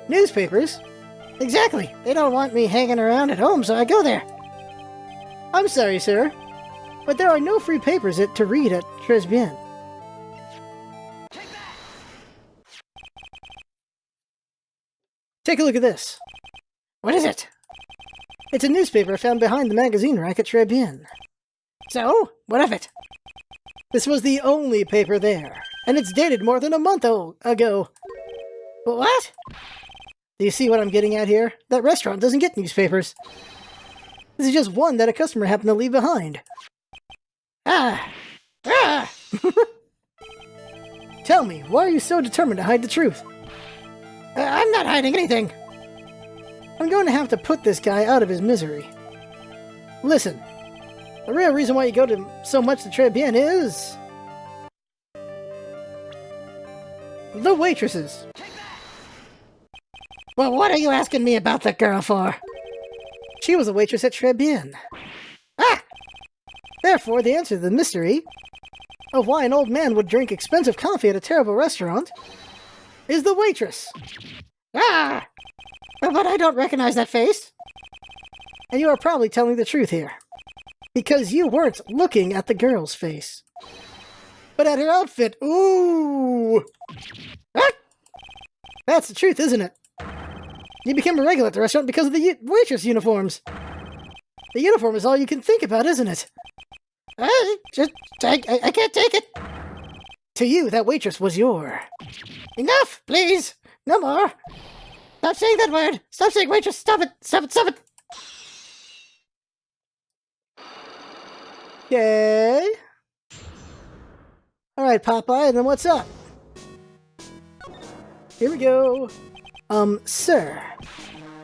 A: Newspapers?
B: Exactly. They don't want me hanging around at home, so I go there.
A: I'm sorry, sir, but there are no free papers to read at Tribulations. Take a look at this.
B: What is it?
A: It's a newspaper found behind the magazine rack at Tribulations.
B: So, what of it?
A: This was the only paper there, and it's dated more than a month ago.
B: But what?
A: Do you see what I'm getting at here? That restaurant doesn't get newspapers. This is just one that a customer happened to leave behind. Tell me, why are you so determined to hide the truth?
B: I'm not hiding anything.
A: I'm going to have to put this guy out of his misery. Listen, the real reason why you go to so much to Tribulations is... the waitresses.
B: Well, what are you asking me about that girl for?
A: She was a waitress at Tribulations. Therefore, the answer to the mystery of why an old man would drink expensive coffee at a terrible restaurant is the waitress.
B: But I don't recognize that face.
A: And you are probably telling the truth here. Because you weren't looking at the girl's face. But at her outfit. Ooh! That's the truth, isn't it? You became a regular at the restaurant because of the waitress uniforms. The uniform is all you can think about, isn't it?
B: I can't take it.
A: To you, that waitress was your...
B: Enough, please. No more. Stop saying that word. Stop saying waitress. Stop it. Stop it. Stop it.
A: Okay. Alright, Popeye, then what's up? Here we go. Sir.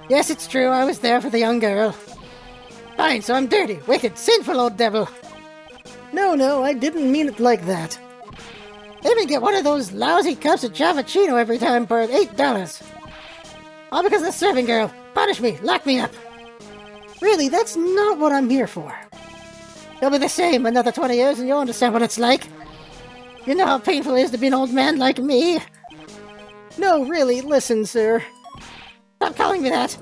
B: Yes, it's true. I was there for the young girl. Fine, so I'm dirty, wicked, sinful old devil.
A: No, I didn't mean it like that.
B: Let me get one of those lousy cups of Javachino every time for $8. All because of the serving girl. Punish me. Lock me up.
A: Really, that's not what I'm here for.
B: You'll be the same another 20 years and you'll understand what it's like. You know how painful it is to be an old man like me?
A: No, really, listen, sir.
B: Stop calling me that.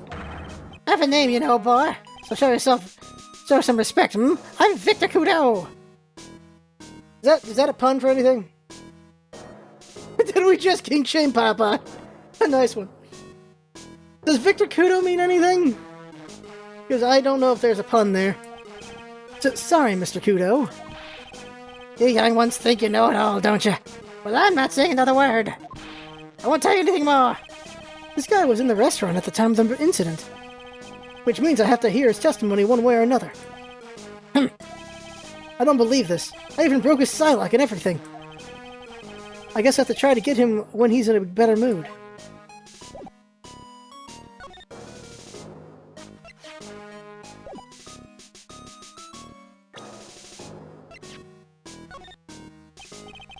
B: I have a name, you know, boy. So show some respect, I'm Victor Kudo.
A: Is that a pun for anything? Did we just king shame Papa? A nice one. Does Victor Kudo mean anything? Because I don't know if there's a pun there. So, sorry, Mr. Kudo.
B: You young ones think you know it all, don't you? Well, I'm not saying another word. I won't tell you anything more.
A: This guy was in the restaurant at the time of the incident. Which means I have to hear his testimony one way or another. I don't believe this. I even broke his Psylocke and everything. I guess I have to try to get him when he's in a better mood.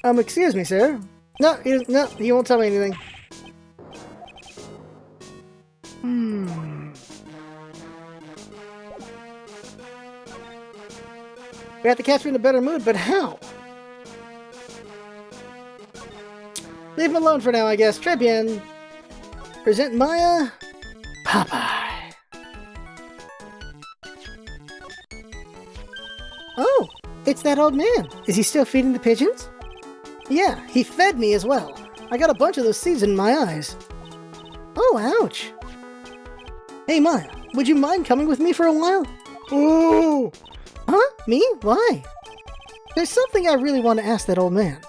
A: Excuse me, sir. No, he won't tell me anything. We have to catch me in a better mood, but how? Leave him alone for now, I guess. Très bien. Present Maya. Popeye. Oh, it's that old man. Is he still feeding the pigeons? Yeah, he fed me as well. I got a bunch of those seeds in my eyes. Oh, ouch. Hey, Maya, would you mind coming with me for a while? Ooh. Huh? Me? Why? There's something I really want to ask that old man.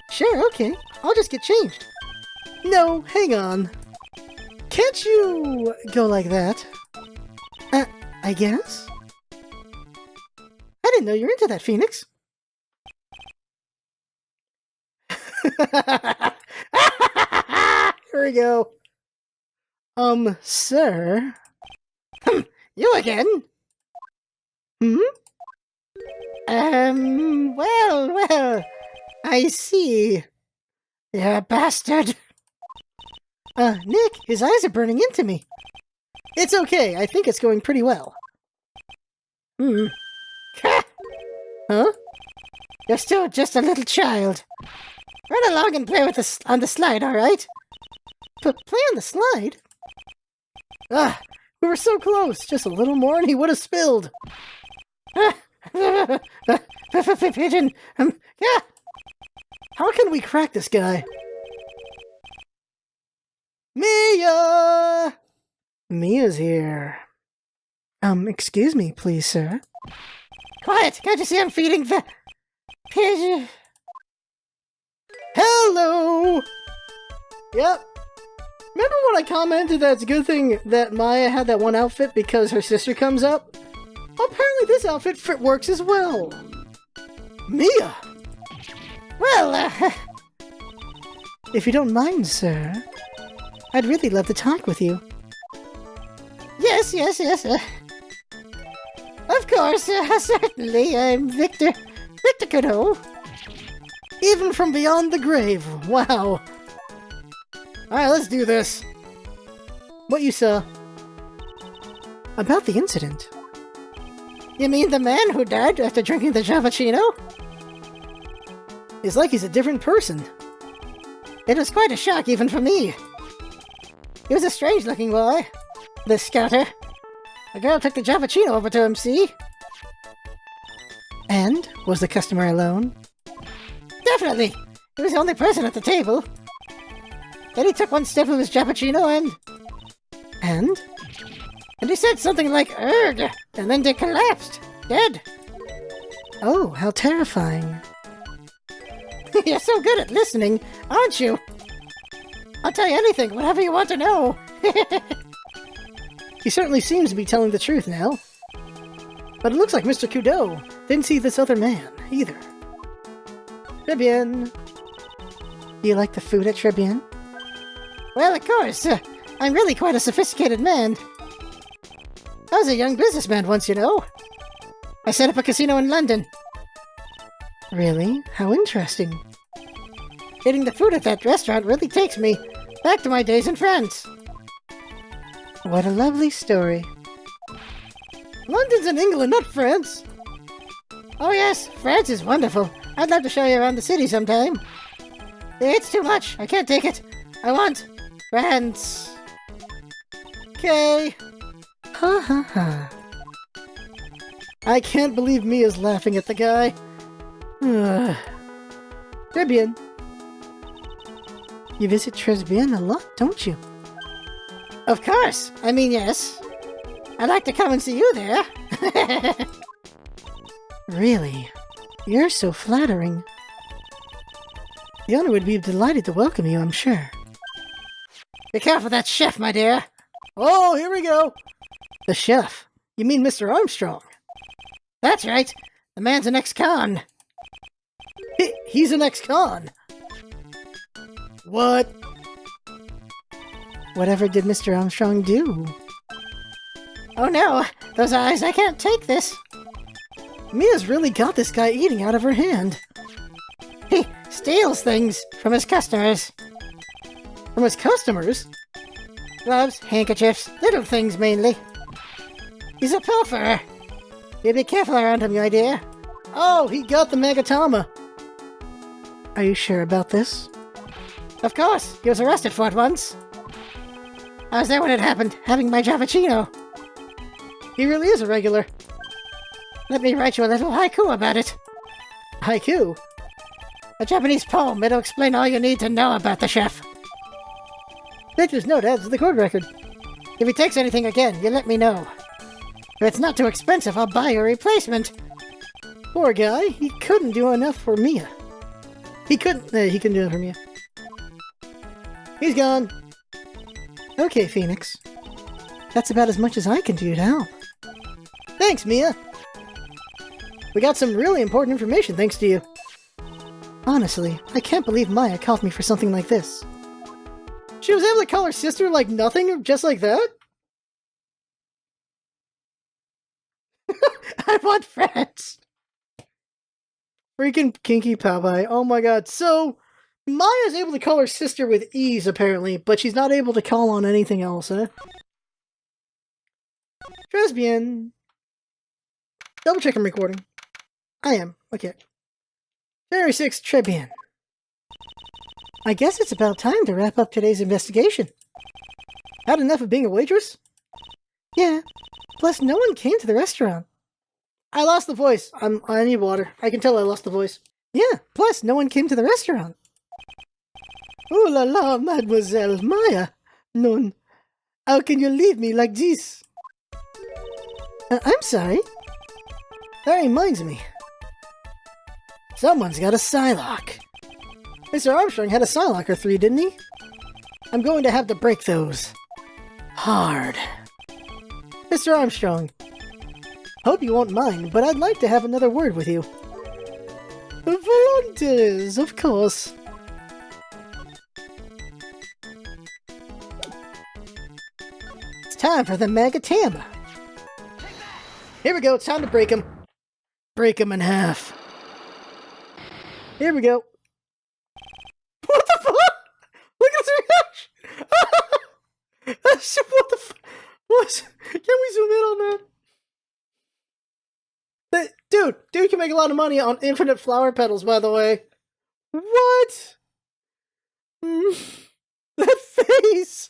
A: Sure, okay. I'll just get changed. No, hang on. Can't you go like that? I guess? I didn't know you're into that, Phoenix. Here we go. Sir?
B: You again? Well, I see. You're a bastard.
A: Nick, his eyes are burning into me. It's okay, I think it's going pretty well. Huh?
B: You're still just a little child. Run along and play with us on the slide, alright?
A: Play on the slide? We were so close. Just a little more and he would have spilled.
B: Pigeon.
A: Yeah. How can we crack this guy? Mia! Mia's here. Excuse me, please, sir.
B: Quiet! Can't you see I'm feeding the pigeon?
A: Hello! Yep. Remember when I commented that it's a good thing that Maya had that one outfit because her sister comes up? Apparently this outfit works as well. Mia!
B: Well,
A: if you don't mind, sir, I'd really love to talk with you.
B: Yes. Of course, certainly. I'm Victor Cadeau.
A: Even from beyond the grave. Wow. Alright, let's do this. What you saw? About the incident.
B: You mean the man who died after drinking the Javachino?
A: It's like he's a different person.
B: It was quite a shock even for me. He was a strange-looking boy, this scouter. The girl took the Javachino over to him, see?
A: And? Was the customer alone?
B: Definitely. He was the only person at the table. Then he took one step of his Javachino
A: And?
B: And he said something like, "Erg," and then they collapsed, dead.
A: Oh, how terrifying.
B: You're so good at listening, aren't you? I'll tell you anything, whatever you want to know.
A: He certainly seems to be telling the truth now. But it looks like Mr. Kudo didn't see this other man, either. Très bien. Do you like the food at Très bien?
B: Well, of course. I'm really quite a sophisticated man. I was a young businessman once, you know. I set up a casino in London.
A: Really? How interesting.
B: Eating the food at that restaurant really takes me back to my days in France.
A: What a lovely story.
B: London's in England, not France. Oh yes, France is wonderful. I'd love to show you around the city sometime. It's too much. I can't take it. I want France.
A: Okay. Ha ha ha. I can't believe Mia's laughing at the guy. Très bien. You visit Très bien a lot, don't you?
B: Of course. I mean, yes. I'd like to come and see you there.
A: Really? You're so flattering. The owner would be delighted to welcome you, I'm sure.
B: Be careful of that chef, my dear.
A: Oh, here we go. The chef? You mean Mr. Armstrong?
B: That's right. The man's an ex-con.
A: He's an ex-con. What?
B: Whatever did Mr. Armstrong do? Oh no! Those eyes, I can't take this!
A: Mia's really got this guy eating out of her hand.
B: He steals things from his customers.
A: From his customers?
B: Gloves, handkerchiefs, little things mainly. He's a pilferer. You be careful around him, my dear.
A: Oh, he got the Magatama.
B: Are you sure about this? Of course, he was arrested for it once. I was there when it happened, having my Javachino.
A: He really is a regular.
B: Let me write you a little haiku about it.
A: Haiku?
B: A Japanese poem that'll explain all you need to know about the chef.
A: Victor's note adds to the code record.
B: If he takes anything again, you let me know. If it's not too expensive, I'll buy you a replacement.
A: Poor guy, he couldn't do enough for Mia. He couldn't do enough for Mia. He's gone.
B: Okay, Phoenix. That's about as much as I can do to help.
A: Thanks, Mia. We got some really important information thanks to you.
B: Honestly, I can't believe Maya called me for something like this.
A: She was able to call her sister like nothing, just like that?
B: I want friends!
A: Freaking kinky Popeye. Oh my god. So, Maya's able to call her sister with ease, apparently, but she's not able to call on anything else, huh? Très bien. Double check I'm recording. I am. Okay. January 6th, très bien.
B: I guess it's about time to wrap up today's investigation.
A: Had enough of being a waitress?
B: Yeah. Plus, no one came to the restaurant.
A: I lost the voice. I need water. I can tell I lost the voice.
B: Yeah. Plus, no one came to the restaurant.
A: Oh la la, Mademoiselle Maya. Non. How can you leave me like this?
B: I'm sorry.
A: That reminds me. Someone's got a Psylocke. Mr. Armstrong had a Psylocke or 3, didn't he? I'm going to have to break those. Hard. Mr. Armstrong. Hope you won't mind, but I'd like to have another word with you. Volunteers, of course.
B: It's time for the Magatama.
A: Here we go, it's time to break him. Break him in half. Here we go. What the fuck? Look at his reaction! What the fuck? What? Can we zoom in on that? Dude can make a lot of money on infinite flower petals, by the way. What? That face!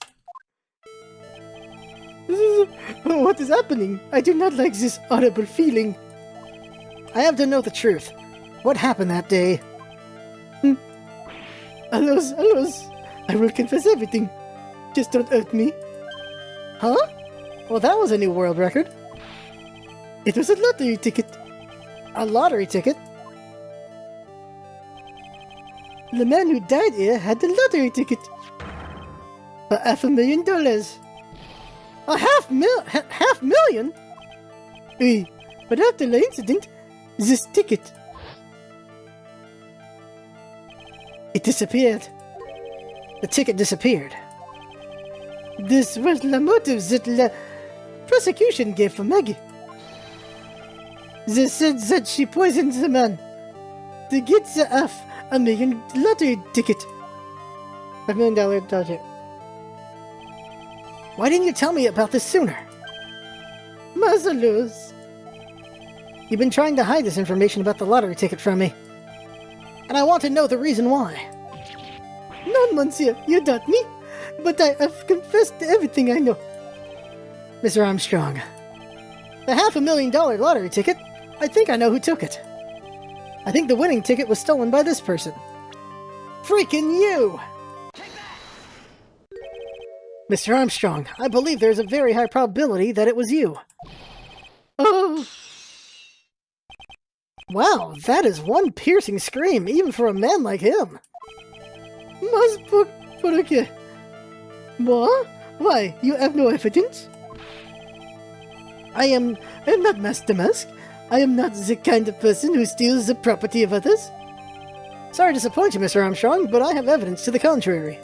A: What is happening? I do not like this horrible feeling. I have to know the truth. What happened that day? Alos. I will confess everything. Just don't hurt me. Huh? Well, that was a new world record. It was a lottery ticket. A lottery ticket? The man who died here had the lottery ticket. For $500,000. A half million? Oui, but after the incident, this ticket... It disappeared. The ticket disappeared. This was the motive that the prosecution gave for Maggie. They said that she poisoned the man to get the $500,000 lottery ticket. $5 million ticket. Why didn't you tell me about this sooner? Mazalos. You've been trying to hide this information about the lottery ticket from me. And I want to know the reason why. No, monsieur, you doubt me, but I have confessed everything I know. Mr. Armstrong, the $500,000 lottery ticket, I think I know who took it. I think the winning ticket was stolen by this person. Freaking you! Mr. Armstrong, I believe there's a very high probability that it was you. Oh! Wow, that is one piercing scream, even for a man like him. Mas por qué? What? Why, you have no evidence? I am not Master Mask. I am not the kind of person who steals the property of others. Sorry to disappoint you, Mr. Armstrong, but I have evidence to the contrary.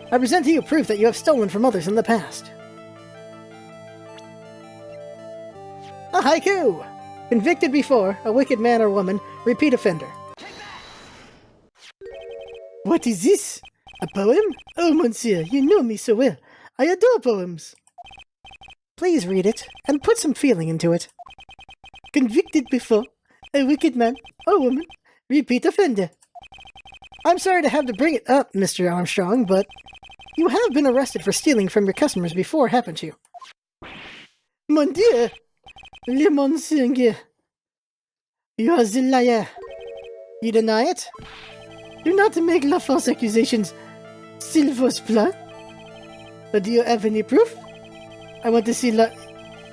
A: I present to you proof that you have stolen from others in the past. A haiku! Convicted before, a wicked man or woman, repeat offender. What is this? A poem? Oh, monsieur, you know me so well. I adore poems. Please read it, and put some feeling into it. Convicted before, a wicked man or woman, repeat offender. I'm sorry to have to bring it up, Mr. Armstrong, but you have been arrested for stealing from your customers before, haven't you? Mon Dieu! Le monseigneur! You are the liar. You deny it? Do not make la false accusations, s'il vous plaît. But do you have any proof? I want to see la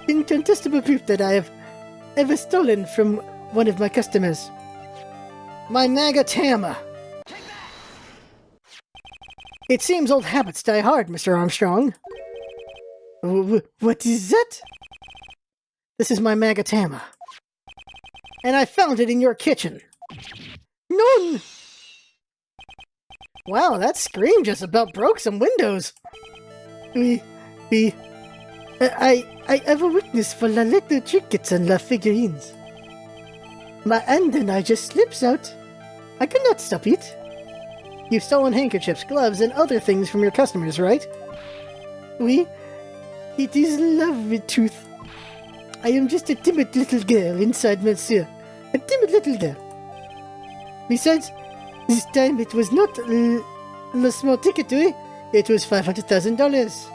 A: incontestable proof that I have ever stolen from one of my customers. My Magatama. It seems old habits die hard, Mr. Armstrong. What is that? This is my Magatama. And I found it in your kitchen. None! Wow, that scream just about broke some windows. I have a weakness for la little trinkets and la figurines. My hand and I just slips out. I cannot stop it. You've stolen handkerchiefs, gloves, and other things from your customers, right? Oui, it is love with truth. I am just a timid little girl inside monsieur. A timid little girl. Besides, this time it was not a small ticket, oui? It was $500,000.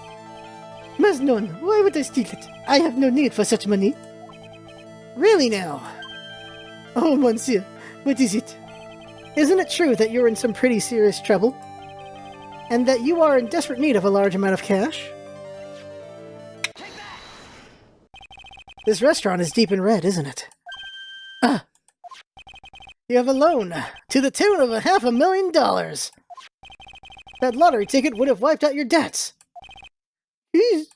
A: Mas non, why would I steal it? I have no need for such money. Really now? Oh, monsieur, what is it? Isn't it true that you're in some pretty serious trouble? And that you are in desperate need of a large amount of cash? This restaurant is deep in red, isn't it? Ah. You have a loan to the tune of $500,000. That lottery ticket would have wiped out your debts. Jeez.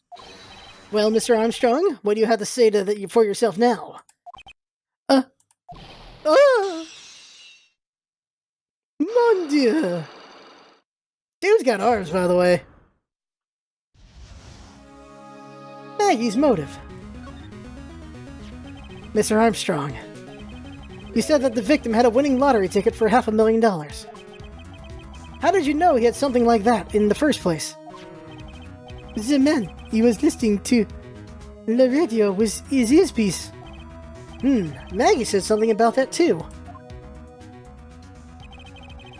A: Well, Mr. Armstrong, what do you have to say for yourself now? Mon Dieu. Dude's got arms, by the way. Maggie's motive. Mr. Armstrong, you said that the victim had a winning lottery ticket for $500,000. How did you know he had something like that in the first place? The man he was listening to the radio was his earpiece. Maggie said something about that too.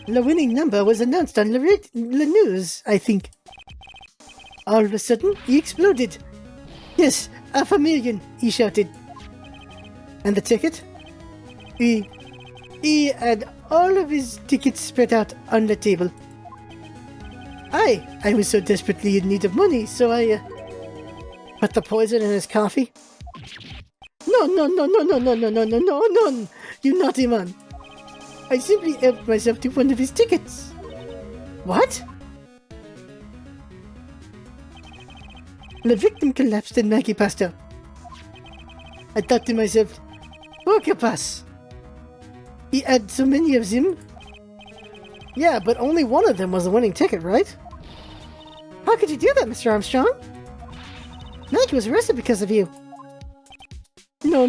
A: The winning number was announced on the news, I think. All of a sudden, he exploded. Yes, $500,000, he shouted. And the ticket? He had all of his tickets spread out on the table. I was so desperately in need of money, so I put the poison in his coffee. No, you naughty man. I simply helped myself to one of his tickets. What? The victim collapsed and Maggie passed out. I thought to myself, poor pass. He had so many of them. Yeah, but only one of them was a winning ticket, right? How could you do that, Mr. Armstrong? Maggie was arrested because of you. No,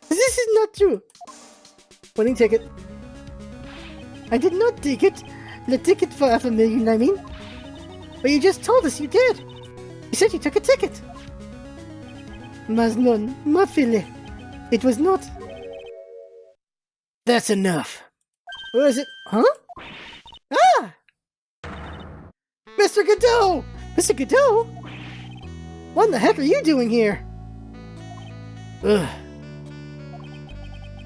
A: this is not true. Winning ticket. I did not take it. The ticket for $500,000, I mean. But you just told us you did. You said you took a ticket. Mas non, ma fille. It was not. That's enough. Where is it? Huh? Ah! Mr. Godot! Mr. Godot? What in the heck are you doing here? Ugh.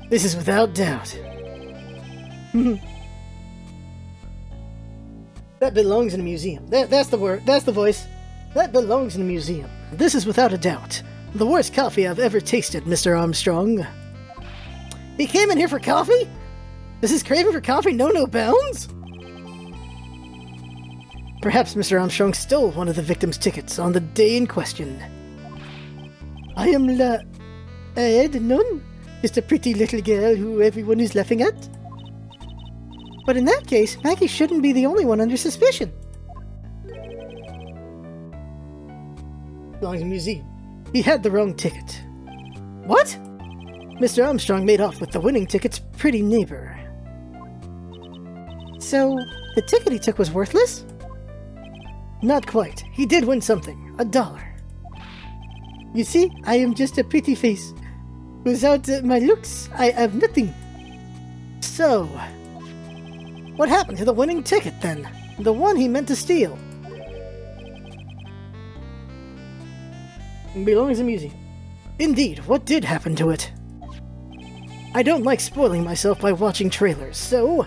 A: This is without doubt. That belongs in a museum. That's the word. That's the voice. That belongs in a museum. This is without a doubt the worst coffee I've ever tasted, Mr. Armstrong. He came in here for coffee? Does his craving for coffee know no bounds? Perhaps Mr. Armstrong stole one of the victim's tickets on the day in question. I am la... Ed, none? Just a pretty little girl who everyone is laughing at? But in that case, Maggie shouldn't be the only one under suspicion. Belongs in a museum. He had the wrong ticket. What? Mr. Armstrong made off with the winning ticket's pretty neighbor. So, the ticket he took was worthless? Not quite. He did win something. $1. You see, I am just a pretty face. Without my looks, I have nothing. So, what happened to the winning ticket then? The one he meant to steal? It belongs in a museum. Indeed, what did happen to it? I don't like spoiling myself by watching trailers, so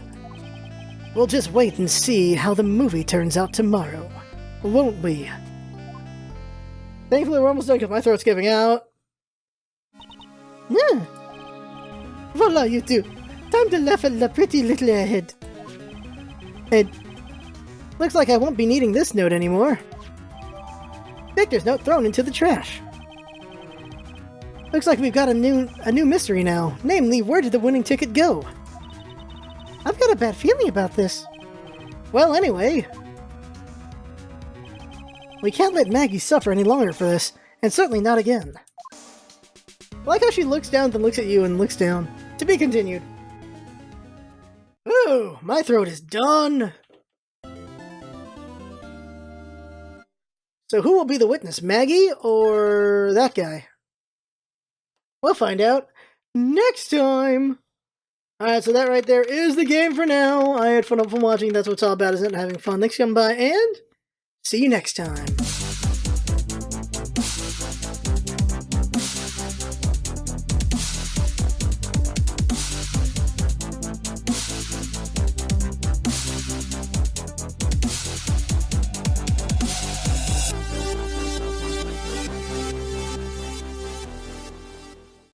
A: we'll just wait and see how the movie turns out tomorrow, won't we? Thankfully, we're almost done because my throat's giving out. Yeah. Voila, you two. Time to laugh at the pretty little head. Looks like I won't be needing this note anymore. Victor's note thrown into the trash. Looks like we've got a new mystery now. Namely, where did the winning ticket go? I've got a bad feeling about this. Well, anyway, we can't let Maggie suffer any longer for this, and certainly not again. I like how she looks down, then looks at you, and looks down. To be continued. Ooh, my throat is done. So who will be the witness, Maggie or that guy? We'll find out next time. Alright, so that right there is the game for now. I had fun watching. That's what it's all about, isn't it? Having fun. Thanks for coming by, and see you next time.